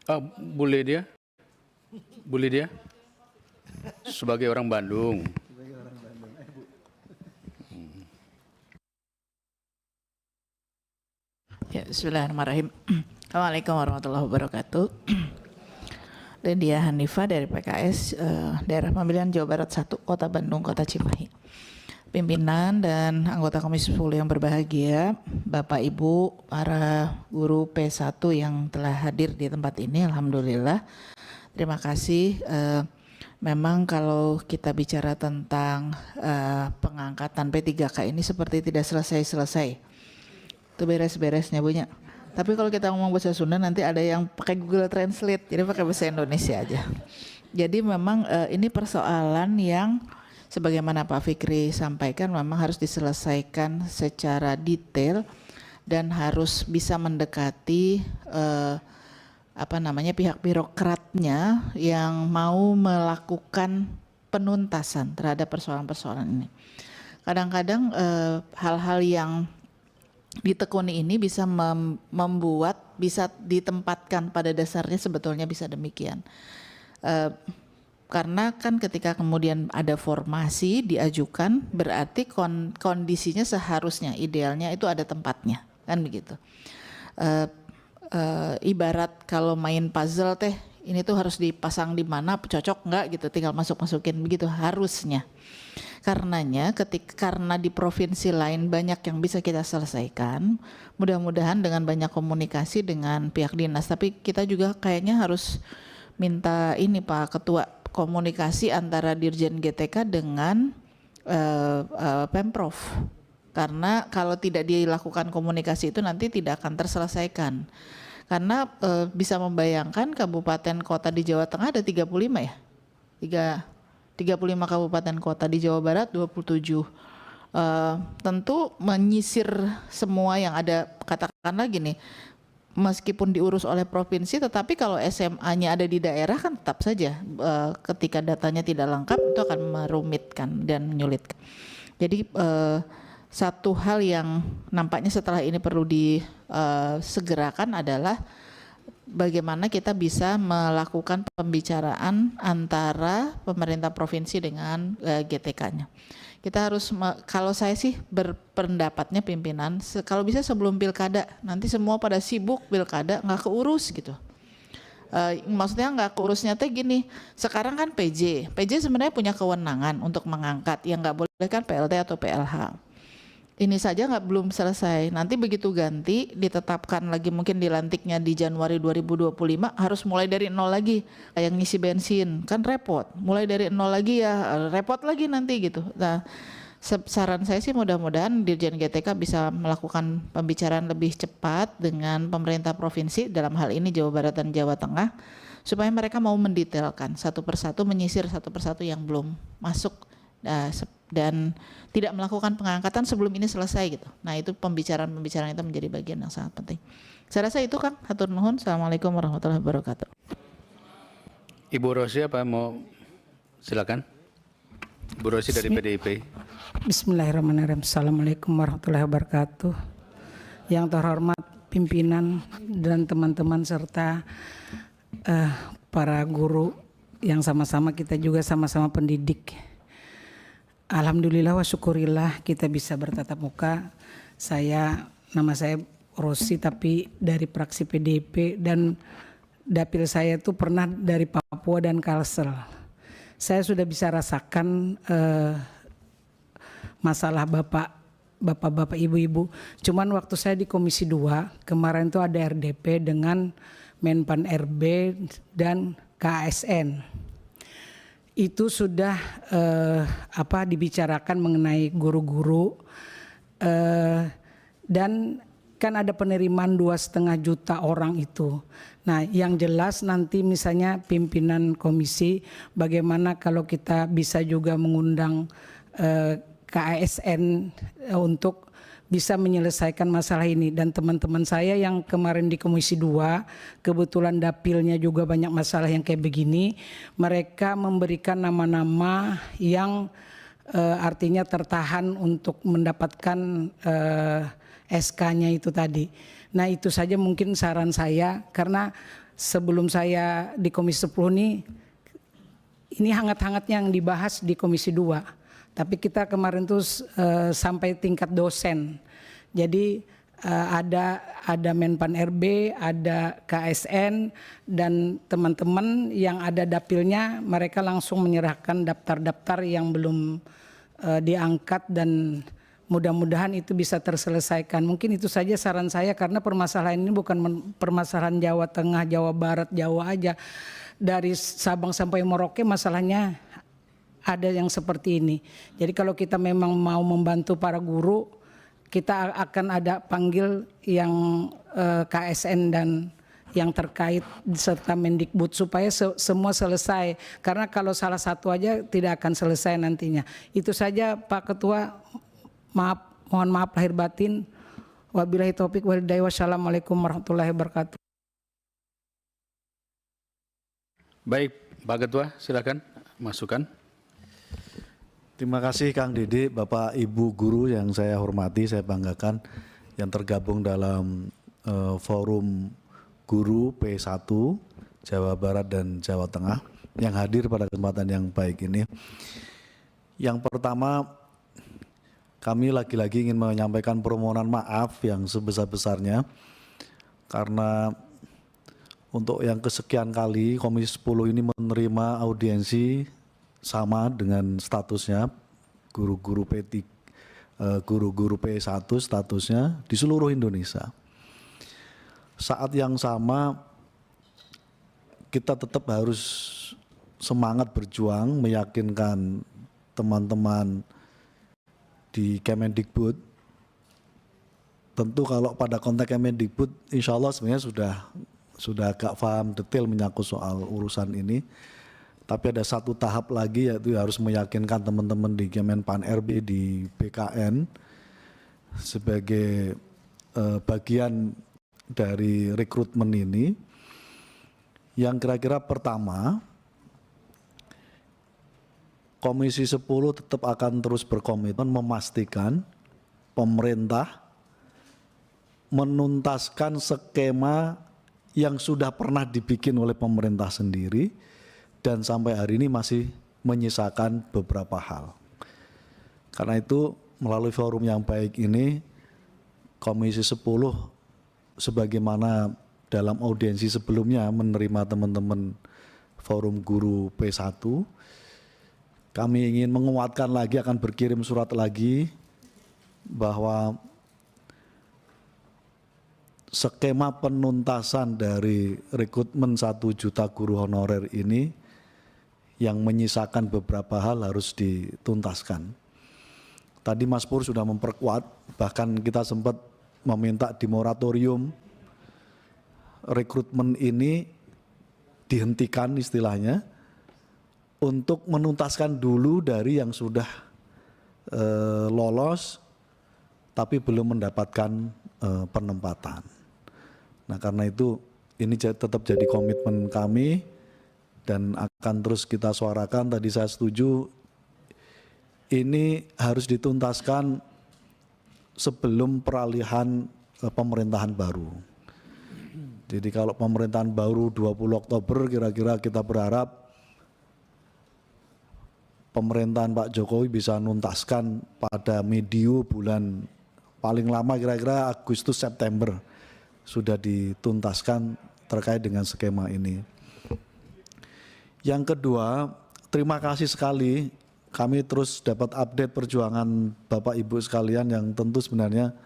Oh, Bu Lydia. Bu Lydia. Sebagai orang Bandung. Ya, bismillahirrahmanirrahim. Assalamualaikum warahmatullahi wabarakatuh. Lydia Hanifah dari PKS Daerah Pemilihan Jawa Barat 1 Kota Bandung, Kota Cimahi. Pimpinan dan anggota Komisi 10 yang berbahagia, Bapak Ibu, para guru P1 yang telah hadir di tempat ini, alhamdulillah. Terima kasih. Memang kalau kita bicara tentang pengangkatan P3K ini seperti tidak selesai-selesai. Itu beres-beresnya Bu. Tapi kalau kita ngomong bahasa Sunda nanti ada yang pakai Google Translate, jadi pakai bahasa Indonesia aja. Jadi memang ini persoalan yang sebagaimana Pak Fikri sampaikan memang harus diselesaikan secara detail dan harus bisa mendekati pihak birokratnya yang mau melakukan penuntasan terhadap persoalan-persoalan ini. Kadang-kadang hal-hal yang ditekuni ini bisa membuat, bisa ditempatkan pada dasarnya sebetulnya bisa demikian. Karena kan ketika kemudian ada formasi diajukan, berarti kondisinya seharusnya idealnya itu ada tempatnya, kan begitu. Ibarat kalau main puzzle teh, ini tuh harus dipasang di mana, cocok nggak gitu, tinggal masukin begitu harusnya. Karenanya karena di provinsi lain banyak yang bisa kita selesaikan, mudah-mudahan dengan banyak komunikasi dengan pihak dinas, tapi kita juga kayaknya harus minta ini Pak Ketua, komunikasi antara Dirjen GTK dengan Pemprov. Karena kalau tidak dilakukan komunikasi itu nanti tidak akan terselesaikan. Karena bisa membayangkan kabupaten kota di Jawa Tengah ada 35 ya. 35 kabupaten kota, di Jawa Barat 27. Tentu menyisir semua yang ada, katakanlah gini, meskipun diurus oleh provinsi, tetapi kalau SMA-nya ada di daerah kan tetap saja ketika datanya tidak lengkap itu akan merumitkan dan menyulitkan. Jadi satu hal yang nampaknya setelah ini perlu disegerakan adalah bagaimana kita bisa melakukan pembicaraan antara pemerintah provinsi dengan GTK-nya. Kita harus, kalau saya sih berpendapatnya pimpinan, kalau bisa sebelum pilkada, nanti semua pada sibuk pilkada nggak keurus gitu. Maksudnya nggak keurusnya teh gini, sekarang kan PJ sebenarnya punya kewenangan untuk mengangkat, yang nggak boleh kan PLT atau PLH. Ini saja belum selesai. Nanti begitu ganti, ditetapkan lagi mungkin dilantiknya di Januari 2025, harus mulai dari nol lagi. Kayak ngisi bensin, kan repot. Mulai dari nol lagi ya, repot lagi nanti gitu. Nah, saran saya sih mudah-mudahan Dirjen GTK bisa melakukan pembicaraan lebih cepat dengan pemerintah provinsi, dalam hal ini Jawa Barat dan Jawa Tengah, supaya mereka mau mendetailkan satu persatu, menyisir satu persatu yang belum masuk. Dan tidak melakukan pengangkatan sebelum ini selesai gitu. Nah itu pembicaraan-pembicaraan itu menjadi bagian yang sangat penting. Saya rasa itu Kang, hatur nuhun. Assalamualaikum warahmatullahi wabarakatuh. Ibu Rosi apa mau silakan? Ibu Rosi dari PDIP. Bismillahirrahmanirrahim. Assalamualaikum warahmatullahi wabarakatuh. Yang terhormat pimpinan dan teman-teman serta para guru yang sama-sama kita juga sama-sama pendidik. Alhamdulillah wa syukurillah kita bisa bertatap muka. Nama saya Rosi tapi dari fraksi PDIP dan dapil saya itu pernah dari Papua dan Kalsel. Saya sudah bisa rasakan masalah bapak-bapak ibu-ibu. Cuman waktu saya di Komisi 2 kemarin itu ada RDP dengan Menpan RB dan KASN. Itu sudah dibicarakan mengenai guru-guru dan kan ada penerimaan 2,5 juta orang itu. Nah yang jelas nanti misalnya pimpinan komisi bagaimana kalau kita bisa juga mengundang KASN untuk bisa menyelesaikan masalah ini. Dan teman-teman saya yang kemarin di Komisi 2, kebetulan dapilnya juga banyak masalah yang kayak begini, mereka memberikan nama-nama yang artinya tertahan untuk mendapatkan SK-nya itu tadi. Nah itu saja mungkin saran saya, karena sebelum saya di Komisi 10 ini hangat-hangatnya yang dibahas di Komisi 2. Tapi kita kemarin tuh sampai tingkat dosen. Jadi ada Menpan RB, ada KSN dan teman-teman yang ada dapilnya mereka langsung menyerahkan daftar-daftar yang belum diangkat dan mudah-mudahan itu bisa terselesaikan. Mungkin itu saja saran saya karena permasalahan ini bukan permasalahan Jawa Tengah, Jawa Barat, Jawa aja. Dari Sabang sampai Merauke masalahnya ada yang seperti ini. Jadi kalau kita memang mau membantu para guru, kita akan ada panggil yang KSN dan yang terkait serta Mendikbud supaya semua selesai. Karena kalau salah satu aja tidak akan selesai nantinya. Itu saja Pak Ketua. Mohon maaf lahir batin. Wabillahi taufik wal hidayah. Wassalamualaikum warahmatullahi wabarakatuh. Baik, Pak Ketua, silakan masukan. Terima kasih Kang Dede, Bapak Ibu guru yang saya hormati, saya banggakan yang tergabung dalam forum guru P1 Jawa Barat dan Jawa Tengah yang hadir pada kesempatan yang baik ini. Yang pertama, kami lagi-lagi ingin menyampaikan permohonan maaf yang sebesar-besarnya karena untuk yang kesekian kali Komisi 10 ini menerima audiensi sama dengan statusnya guru-guru P1 statusnya di seluruh Indonesia. Saat yang sama kita tetap harus semangat berjuang meyakinkan teman-teman di Kemendikbud. Tentu kalau pada konteks Kemendikbud insya Allah sebenarnya sudah agak paham detail menyangkut soal urusan ini. Tapi ada satu tahap lagi yaitu harus meyakinkan teman-teman di Kemenpan RB, di BKN sebagai bagian dari rekrutmen ini. Yang kira-kira pertama, Komisi 10 tetap akan terus berkomitmen memastikan pemerintah menuntaskan skema yang sudah pernah dibikin oleh pemerintah sendiri dan sampai hari ini masih menyisakan beberapa hal. Karena itu melalui forum yang baik ini, Komisi 10 sebagaimana dalam audiensi sebelumnya menerima teman-teman forum guru P1, kami ingin menguatkan lagi, akan berkirim surat lagi bahwa skema penuntasan dari rekrutmen 1 juta guru honorer ini yang menyisakan beberapa hal harus dituntaskan. Tadi Mas Pur sudah memperkuat, bahkan kita sempat meminta di moratorium rekrutmen ini dihentikan istilahnya untuk menuntaskan dulu dari yang sudah lolos tapi belum mendapatkan penempatan. Nah karena itu ini tetap jadi komitmen kami dan akan terus kita suarakan. Tadi saya setuju ini harus dituntaskan sebelum peralihan pemerintahan baru. Jadi kalau pemerintahan baru 20 Oktober kira-kira kita berharap pemerintahan Pak Jokowi bisa nuntaskan pada medio bulan paling lama kira-kira Agustus September sudah dituntaskan terkait dengan skema ini. Yang kedua, terima kasih sekali kami terus dapat update perjuangan Bapak Ibu sekalian yang tentu sebenarnya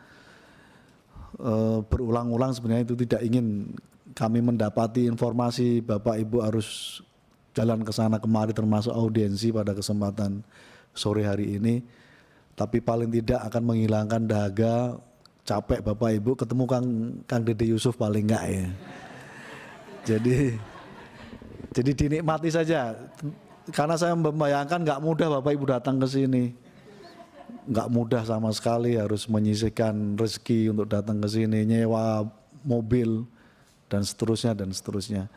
berulang-ulang sebenarnya itu tidak ingin kami mendapati informasi Bapak Ibu harus jalan ke sana kemari termasuk audiensi pada kesempatan sore hari ini, tapi paling tidak akan menghilangkan dahaga capek Bapak Ibu ketemu Kang Dede Yusuf paling enggak ya. Jadi dinikmati saja karena saya membayangkan enggak mudah Bapak Ibu datang ke sini. Enggak mudah sama sekali, harus menyisihkan rezeki untuk datang ke sini, nyewa mobil dan seterusnya dan seterusnya.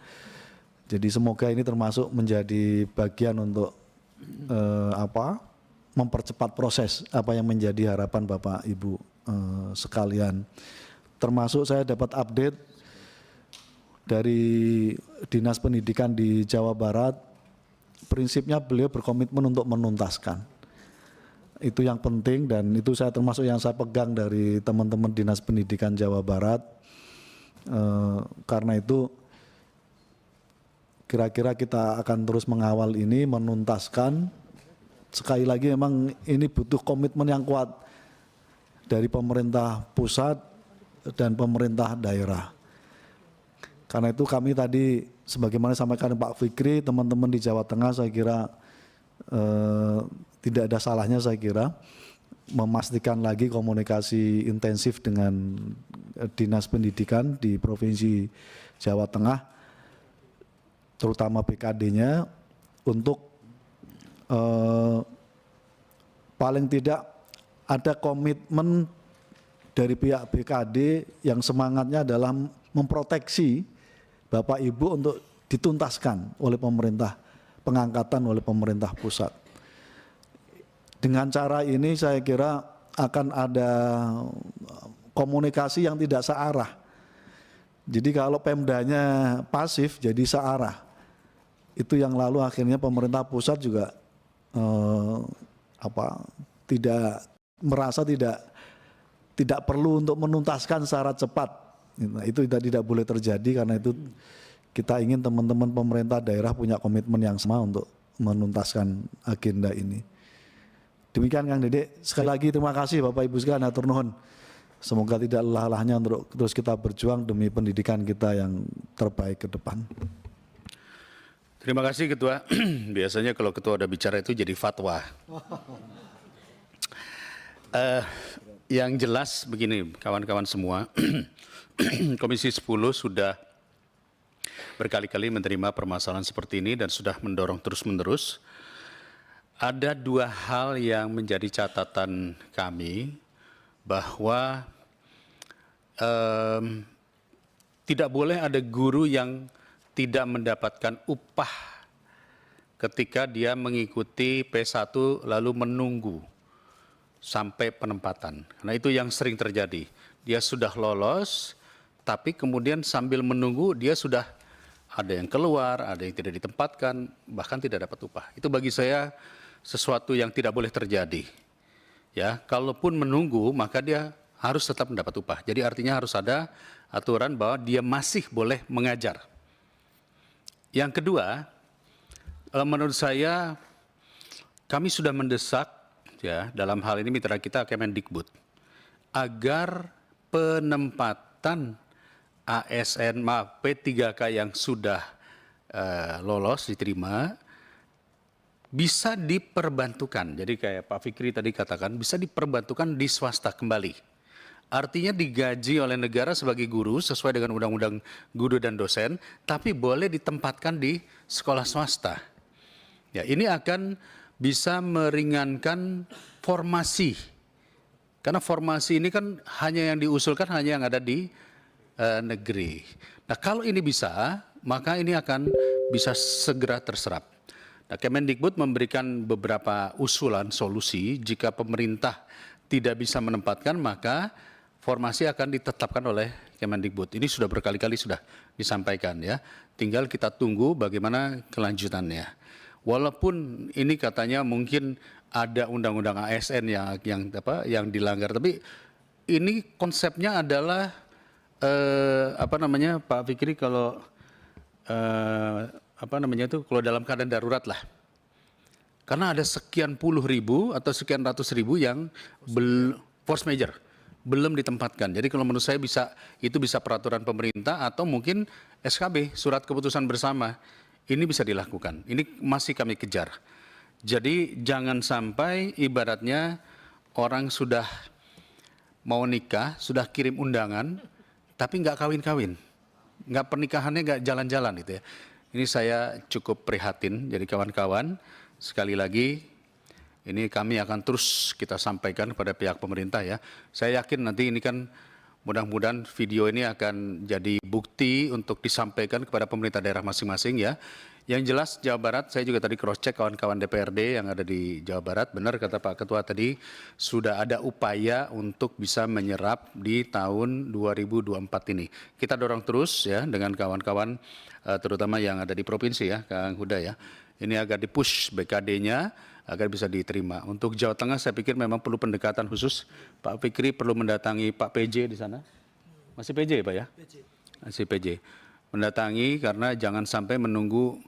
Jadi semoga ini termasuk menjadi bagian untuk mempercepat proses apa yang menjadi harapan Bapak Ibu sekalian. Termasuk saya dapat update dari Dinas Pendidikan di Jawa Barat, prinsipnya beliau berkomitmen untuk menuntaskan. Itu yang penting dan itu saya termasuk yang saya pegang dari teman-teman Dinas Pendidikan Jawa Barat. Karena itu kira-kira kita akan terus mengawal ini, menuntaskan. Sekali lagi memang ini butuh komitmen yang kuat dari pemerintah pusat dan pemerintah daerah. Karena itu kami tadi sebagaimana disampaikan Pak Fikri, teman-teman di Jawa Tengah saya kira tidak ada salahnya saya kira memastikan lagi komunikasi intensif dengan Dinas Pendidikan di Provinsi Jawa Tengah, terutama BKD-nya untuk paling tidak ada komitmen dari pihak BKD yang semangatnya adalah memproteksi Bapak Ibu untuk dituntaskan oleh pemerintah, pengangkatan oleh pemerintah pusat. Dengan cara ini saya kira akan ada komunikasi yang tidak searah. Jadi kalau Pemdanya pasif jadi searah. Itu yang lalu akhirnya pemerintah pusat juga tidak merasa tidak perlu untuk menuntaskan secara cepat. Nah, itu tidak boleh terjadi karena itu kita ingin teman-teman pemerintah daerah punya komitmen yang sama untuk menuntaskan agenda ini. Demikian Kang Dede, sekali lagi terima kasih Bapak Ibu sekalian, hatur nuhun. Semoga tidak lelah-lelahnya untuk terus kita berjuang demi pendidikan kita yang terbaik ke depan. Terima kasih Ketua. Biasanya kalau Ketua udah bicara itu jadi fatwa. Yang jelas begini kawan-kawan semua, Komisi 10 sudah berkali-kali menerima permasalahan seperti ini dan sudah mendorong terus-menerus. Ada dua hal yang menjadi catatan kami bahwa tidak boleh ada guru yang tidak mendapatkan upah ketika dia mengikuti P1 lalu menunggu sampai penempatan. Karena itu yang sering terjadi. Dia sudah lolos, tapi kemudian sambil menunggu dia sudah ada yang keluar, ada yang tidak ditempatkan, bahkan tidak dapat upah. Itu bagi saya sesuatu yang tidak boleh terjadi. Ya, kalaupun menunggu maka dia harus tetap mendapat upah. Jadi artinya harus ada aturan bahwa dia masih boleh mengajar. Yang kedua, menurut saya kami sudah mendesak ya dalam hal ini mitra kita Kemendikbud agar penempatan ASN P3K yang sudah lolos diterima bisa diperbantukan. Jadi kayak Pak Fikri tadi katakan bisa diperbantukan di swasta kembali. Artinya digaji oleh negara sebagai guru sesuai dengan Undang-Undang Guru dan Dosen, tapi boleh ditempatkan di sekolah swasta. Ya, ini akan bisa meringankan formasi. Karena formasi ini kan hanya yang diusulkan hanya yang ada di negeri. Nah, kalau ini bisa, maka ini akan bisa segera terserap. Nah, Kemendikbud memberikan beberapa usulan solusi jika pemerintah tidak bisa menempatkan maka formasi akan ditetapkan oleh Kemendikbud. Ini sudah berkali-kali sudah disampaikan ya. Tinggal kita tunggu bagaimana kelanjutannya. Walaupun ini katanya mungkin ada undang-undang ASN yang dilanggar, tapi ini konsepnya adalah Pak Fikri kalau kalau dalam keadaan darurat lah. Karena ada sekian puluh ribu atau sekian ratus ribu yang force major belum ditempatkan. Jadi kalau menurut saya itu bisa peraturan pemerintah atau mungkin SKB, surat keputusan bersama. Ini bisa dilakukan. Ini masih kami kejar. Jadi jangan sampai ibaratnya orang sudah mau nikah, sudah kirim undangan, tapi nggak kawin-kawin. Nggak pernikahannya nggak jalan-jalan gitu ya. Ini saya cukup prihatin. Jadi kawan-kawan, sekali lagi ini kami akan terus kita sampaikan kepada pihak pemerintah ya. Saya yakin nanti ini kan mudah-mudahan video ini akan jadi bukti untuk disampaikan kepada pemerintah daerah masing-masing ya. Yang jelas Jawa Barat, saya juga tadi cross check kawan-kawan DPRD yang ada di Jawa Barat, benar kata Pak Ketua tadi, sudah ada upaya untuk bisa menyerap di tahun 2024 ini. Kita dorong terus ya dengan kawan-kawan terutama yang ada di provinsi ya, Kang Huda ya. Ini agar dipush BKD-nya agar bisa diterima. Untuk Jawa Tengah saya pikir memang perlu pendekatan khusus. Pak Fikri perlu mendatangi Pak PJ di sana. Masih PJ Pak ya? Masih PJ. Mendatangi karena jangan sampai menunggu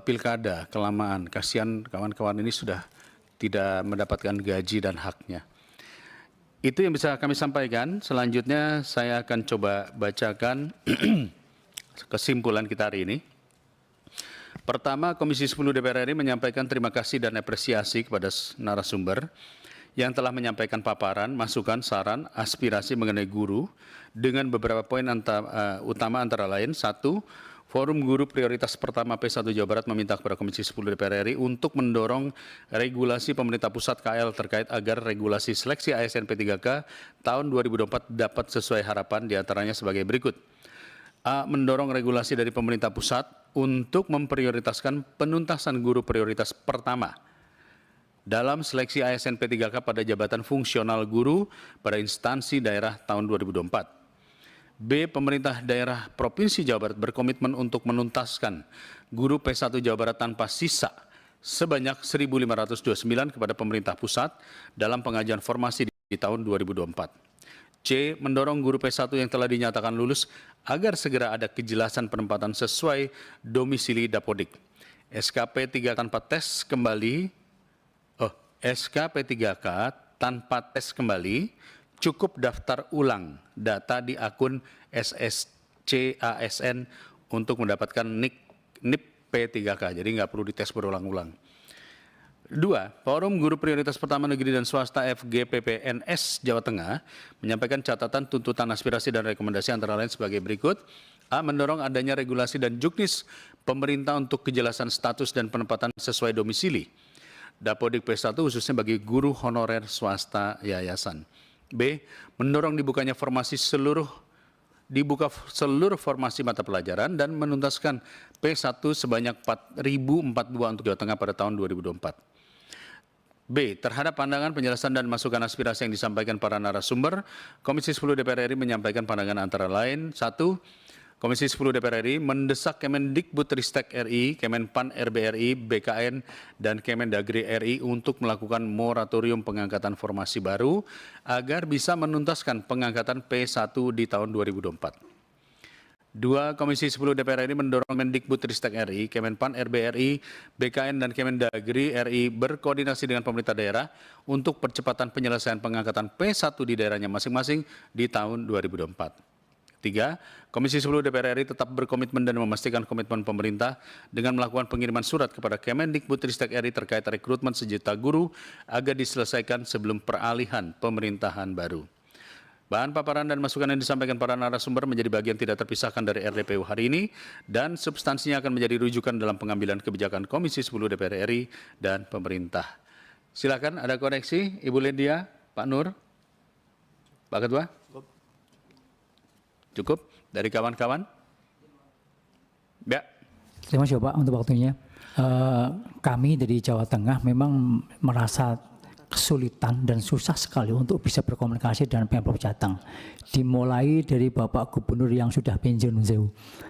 pilkada kelamaan. Kasihan kawan-kawan ini sudah tidak mendapatkan gaji dan haknya. Itu yang bisa kami sampaikan. Selanjutnya saya akan coba bacakan kesimpulan kita hari ini. Pertama, Komisi 10 DPR RI menyampaikan terima kasih dan apresiasi kepada narasumber yang telah menyampaikan paparan, masukan, saran, aspirasi mengenai guru dengan beberapa poin utama antara lain. 1. Forum Guru Prioritas Pertama P1 Jawa Barat meminta kepada Komisi 10 DPR RI untuk mendorong regulasi pemerintah pusat KL terkait agar regulasi seleksi ASN P3K tahun 2024 dapat sesuai harapan, diantaranya sebagai berikut. A. Mendorong regulasi dari pemerintah pusat untuk memprioritaskan penuntasan guru prioritas pertama dalam seleksi ASN P3K pada jabatan fungsional guru pada instansi daerah tahun 2024. B. Pemerintah daerah Provinsi Jawa Barat berkomitmen untuk menuntaskan guru P1 Jawa Barat tanpa sisa sebanyak 1.529 kepada pemerintah pusat dalam pengajuan formasi di tahun 2024. C. Mendorong guru P1 yang telah dinyatakan lulus agar segera ada kejelasan penempatan sesuai domisili Dapodik. SKP 3 tanpa tes kembali, SKP 3K tanpa tes kembali, cukup daftar ulang data di akun SSC ASN untuk mendapatkan NIP P3K, jadi nggak perlu dites berulang-ulang. 2. Forum Guru Prioritas Pertama Negeri dan Swasta FGPPNS Jawa Tengah menyampaikan catatan, tuntutan, aspirasi, dan rekomendasi antara lain sebagai berikut. A. Mendorong adanya regulasi dan juknis pemerintah untuk kejelasan status dan penempatan sesuai domisili Dapodik P1 khususnya bagi guru honorer swasta yayasan. B. Mendorong dibukanya dibuka seluruh formasi mata pelajaran dan menuntaskan P1 sebanyak 4.042 untuk Jawa Tengah pada tahun 2024. B. Terhadap pandangan, penjelasan, dan masukan aspirasi yang disampaikan para narasumber, Komisi 10 DPR RI menyampaikan pandangan antara lain. 1. Komisi 10 DPR RI mendesak Kemendikbudristek RI, Kemenpan RB RI, BKN, dan Kemendagri RI untuk melakukan moratorium pengangkatan formasi baru agar bisa menuntaskan pengangkatan P1 di tahun 2024. 2. Komisi 10 DPR RI mendorong Kemendikbudristek RI, Kemenpan RB RI, BKN, dan Kemendagri RI berkoordinasi dengan pemerintah daerah untuk percepatan penyelesaian pengangkatan P1 di daerahnya masing-masing di tahun 2024. 3. Komisi 10 DPR RI tetap berkomitmen dan memastikan komitmen pemerintah dengan melakukan pengiriman surat kepada Kemendikbudristek RI terkait rekrutmen sejuta guru agar diselesaikan sebelum peralihan pemerintahan baru. Bahan paparan dan masukan yang disampaikan para narasumber menjadi bagian tidak terpisahkan dari RDPU hari ini dan substansinya akan menjadi rujukan dalam pengambilan kebijakan Komisi 10 DPR RI dan pemerintah. Silakan, ada koreksi, Ibu Lydia, Pak Nur, Pak Ketua? Cukup dari kawan-kawan? Ya. Terima kasih Pak untuk waktunya. Kami dari Jawa Tengah memang merasa kesulitan dan susah sekali untuk bisa berkomunikasi dengan Pemprov Jateng. Dimulai dari Bapak Gubernur yang sudah pensiun,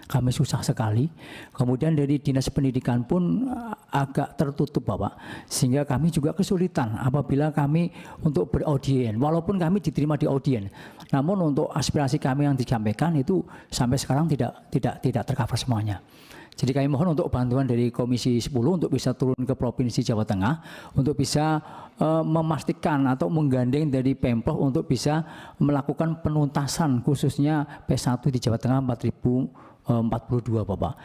kami susah sekali. Kemudian dari Dinas Pendidikan pun agak tertutup Bapak. Sehingga kami juga kesulitan apabila kami untuk beraudien. Walaupun kami diterima di audien, namun untuk aspirasi kami yang disampaikan itu sampai sekarang tidak tercover semuanya. Jadi kami mohon untuk bantuan dari Komisi 10 untuk bisa turun ke Provinsi Jawa Tengah untuk bisa memastikan atau menggandeng dari Pemprov untuk bisa melakukan penuntasan khususnya P1 di Jawa Tengah 4042 Bapak.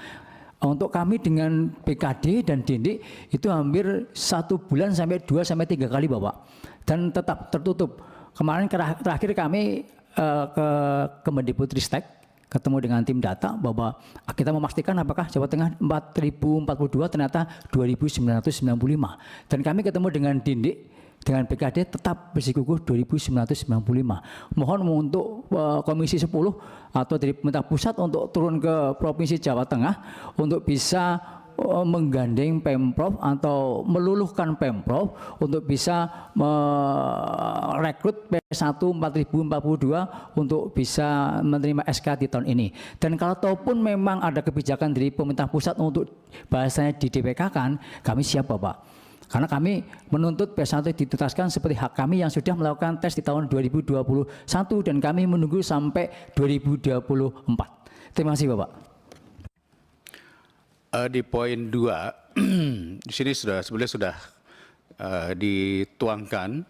Untuk kami dengan PKD dan Dindik itu hampir 1 bulan sampai 2-3 kali Bapak, dan tetap tertutup. Kemarin terakhir kami ke Kemendikbudristek ketemu dengan tim data bahwa kita memastikan apakah Jawa Tengah 4042 ternyata 2995, dan kami ketemu dengan Dindik dengan PKD tetap bersikukuh 2995. Mohon untuk Komisi 10 atau dari pemerintah pusat untuk turun ke Provinsi Jawa Tengah untuk bisa menggandeng Pemprov atau meluluhkan Pemprov untuk bisa merekrut P1 4042 untuk bisa menerima SK di tahun ini. Dan kalau ataupun memang ada kebijakan dari pemerintah pusat untuk bahasanya di DPK kan, kami siap Bapak. Karena kami menuntut P1 dituntaskan seperti hak kami yang sudah melakukan tes di tahun 2021 dan kami menunggu sampai 2024. Terima kasih Bapak. Di poin 2, di sini sebenarnya sudah dituangkan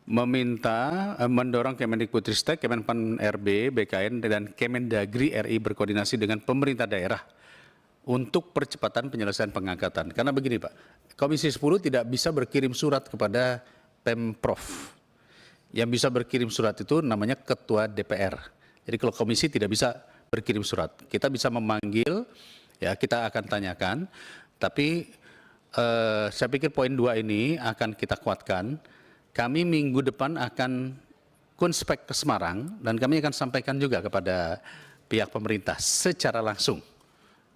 meminta mendorong Kemendikbudristek, Kemenpan RB, BKN, dan Kemendagri RI berkoordinasi dengan pemerintah daerah untuk percepatan penyelesaian pengangkatan. Karena begini Pak, Komisi 10 tidak bisa berkirim surat kepada Pemprov. Yang bisa berkirim surat itu namanya Ketua DPR. Jadi kalau komisi tidak bisa berkirim surat, kita bisa memanggil. Ya, kita akan tanyakan, tapi saya pikir poin 2 ini akan kita kuatkan. Kami minggu depan akan kunspek ke Semarang dan kami akan sampaikan juga kepada pihak pemerintah secara langsung.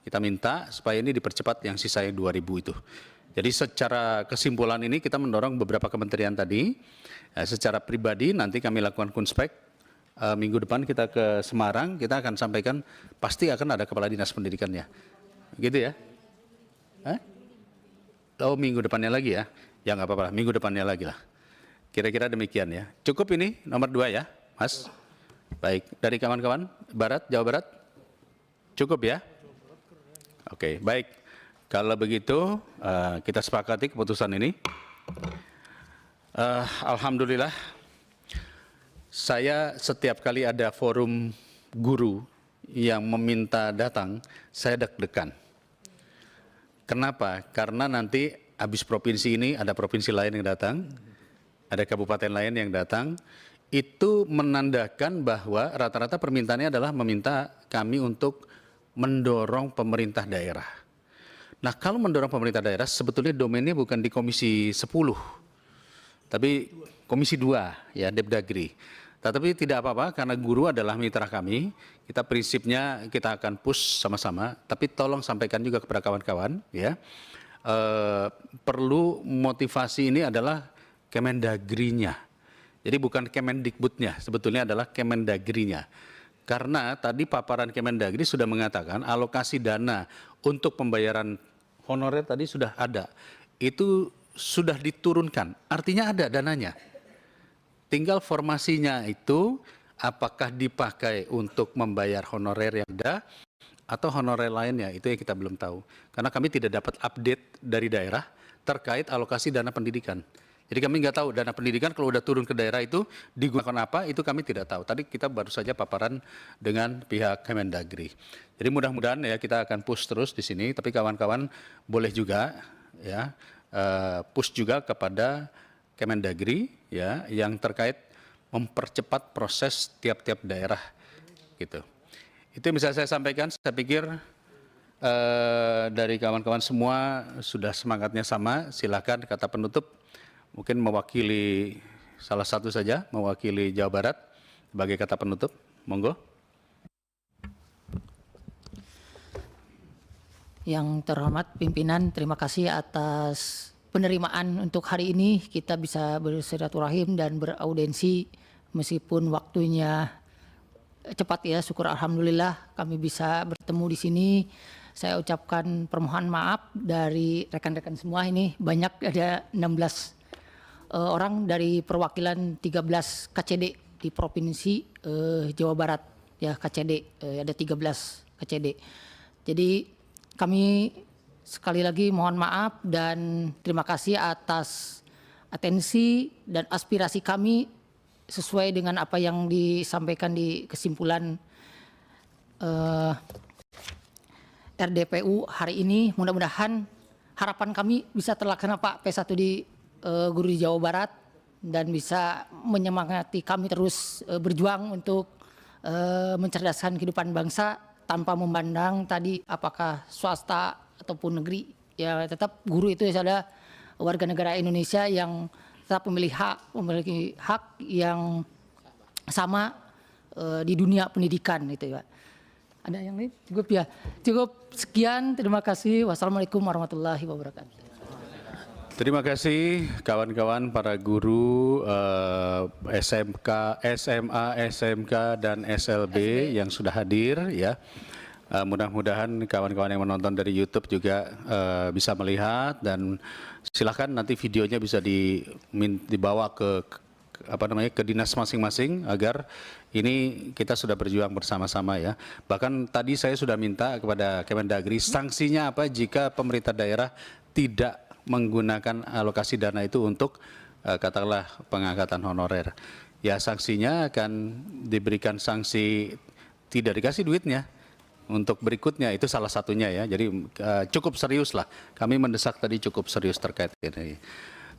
Kita minta supaya ini dipercepat yang sisanya 2.000 itu. Jadi secara kesimpulan ini kita mendorong beberapa kementerian tadi. Secara pribadi nanti kami lakukan kunspek. Minggu depan kita ke Semarang, kita akan sampaikan pasti akan ada kepala dinas pendidikannya. Gitu ya? Oh minggu depannya lagi ya? Ya nggak apa-apa, minggu depannya lagi lah. Kira-kira demikian ya. Cukup ini nomor 2 ya, Mas? Baik, dari kawan-kawan Barat, Jawa Barat? Cukup ya? Oke, baik. Kalau begitu kita sepakati keputusan ini. Alhamdulillah, saya setiap kali ada forum guru yang meminta datang, saya deg-degan. Kenapa? Karena nanti habis provinsi ini ada provinsi lain yang datang, ada kabupaten lain yang datang, itu menandakan bahwa rata-rata permintaannya adalah meminta kami untuk mendorong pemerintah daerah. Nah, kalau mendorong pemerintah daerah sebetulnya domainnya bukan di Komisi 10, tapi Komisi 2 ya, Depdagri. Tetapi tidak apa-apa karena guru adalah mitra kami, kita prinsipnya kita akan push sama-sama, tapi tolong sampaikan juga kepada kawan-kawan ya. Perlu motivasi ini adalah Kemendagrinya. Jadi bukan Kemendikbudnya, sebetulnya adalah Kemendagrinya. Karena tadi paparan Kemendagri sudah mengatakan alokasi dana untuk pembayaran honorer tadi sudah ada. Itu sudah diturunkan, artinya ada dananya. Tinggal formasinya itu apakah dipakai untuk membayar honorer yang ada atau honorer lainnya, itu yang kita belum tahu. Karena kami tidak dapat update dari daerah terkait alokasi dana pendidikan. Jadi kami nggak tahu dana pendidikan kalau udah turun ke daerah itu digunakan apa, itu kami tidak tahu. Tadi kita baru saja paparan dengan pihak Kemendagri. Jadi mudah-mudahan ya kita akan push terus di sini, tapi kawan-kawan boleh juga ya push juga kepada Kemendagri ya yang terkait mempercepat proses tiap-tiap daerah gitu. Itu yang bisa saya sampaikan. Saya pikir dari kawan-kawan semua sudah semangatnya sama. Silakan kata penutup. Mungkin mewakili salah satu saja, mewakili Jawa Barat sebagai kata penutup. Monggo. Yang terhormat pimpinan, terima kasih atas penerimaan untuk hari ini. Kita bisa bersilaturahim dan beraudensi meskipun waktunya cepat ya. Syukur alhamdulillah kami bisa bertemu di sini. Saya ucapkan permohonan maaf dari rekan-rekan semua ini. Banyak, ada 16 orang dari perwakilan 13 KCD di Provinsi Jawa Barat ya, KCD ada 13 KCD. Jadi kami sekali lagi mohon maaf dan terima kasih atas atensi dan aspirasi kami sesuai dengan apa yang disampaikan di kesimpulan RDPU hari ini. Mudah-mudahan harapan kami bisa terlaksana Pak P1 di guru di Jawa Barat dan bisa menyemangati kami terus berjuang untuk mencerdaskan kehidupan bangsa tanpa memandang tadi apakah swasta ataupun negeri. Ya tetap guru itu adalah warga negara Indonesia yang tetap memiliki hak yang sama di dunia pendidikan gitu ya. Ada yang lain? Cukup ya. Cukup sekian. Terima kasih. Wassalamualaikum warahmatullahi wabarakatuh. Terima kasih kawan-kawan para guru SMK, SMA, SMK dan SLB yang sudah hadir ya. Mudah-mudahan kawan-kawan yang menonton dari YouTube juga bisa melihat dan silakan nanti videonya bisa dibawa ke ke dinas masing-masing agar ini kita sudah berjuang bersama-sama ya. Bahkan tadi saya sudah minta kepada Kemendagri sanksinya apa jika pemerintah daerah tidak menggunakan alokasi dana itu untuk katakanlah pengangkatan honorer. Ya sanksinya akan diberikan sanksi tidak dikasih duitnya untuk berikutnya, itu salah satunya ya. Jadi cukup serius lah, kami mendesak tadi cukup serius terkait ini.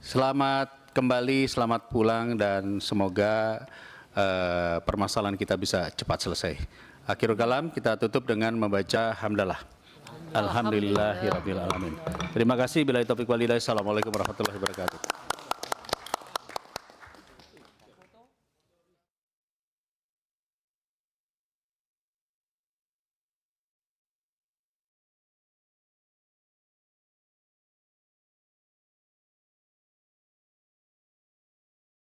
Selamat kembali, selamat pulang dan semoga permasalahan kita bisa cepat selesai. Akhirul kalam kita tutup dengan membaca hamdalah. Alhamdulillahirabbil alamin. Terima kasih. Billahi taufiq walhidayah. Assalamualaikum warahmatullahi wabarakatuh.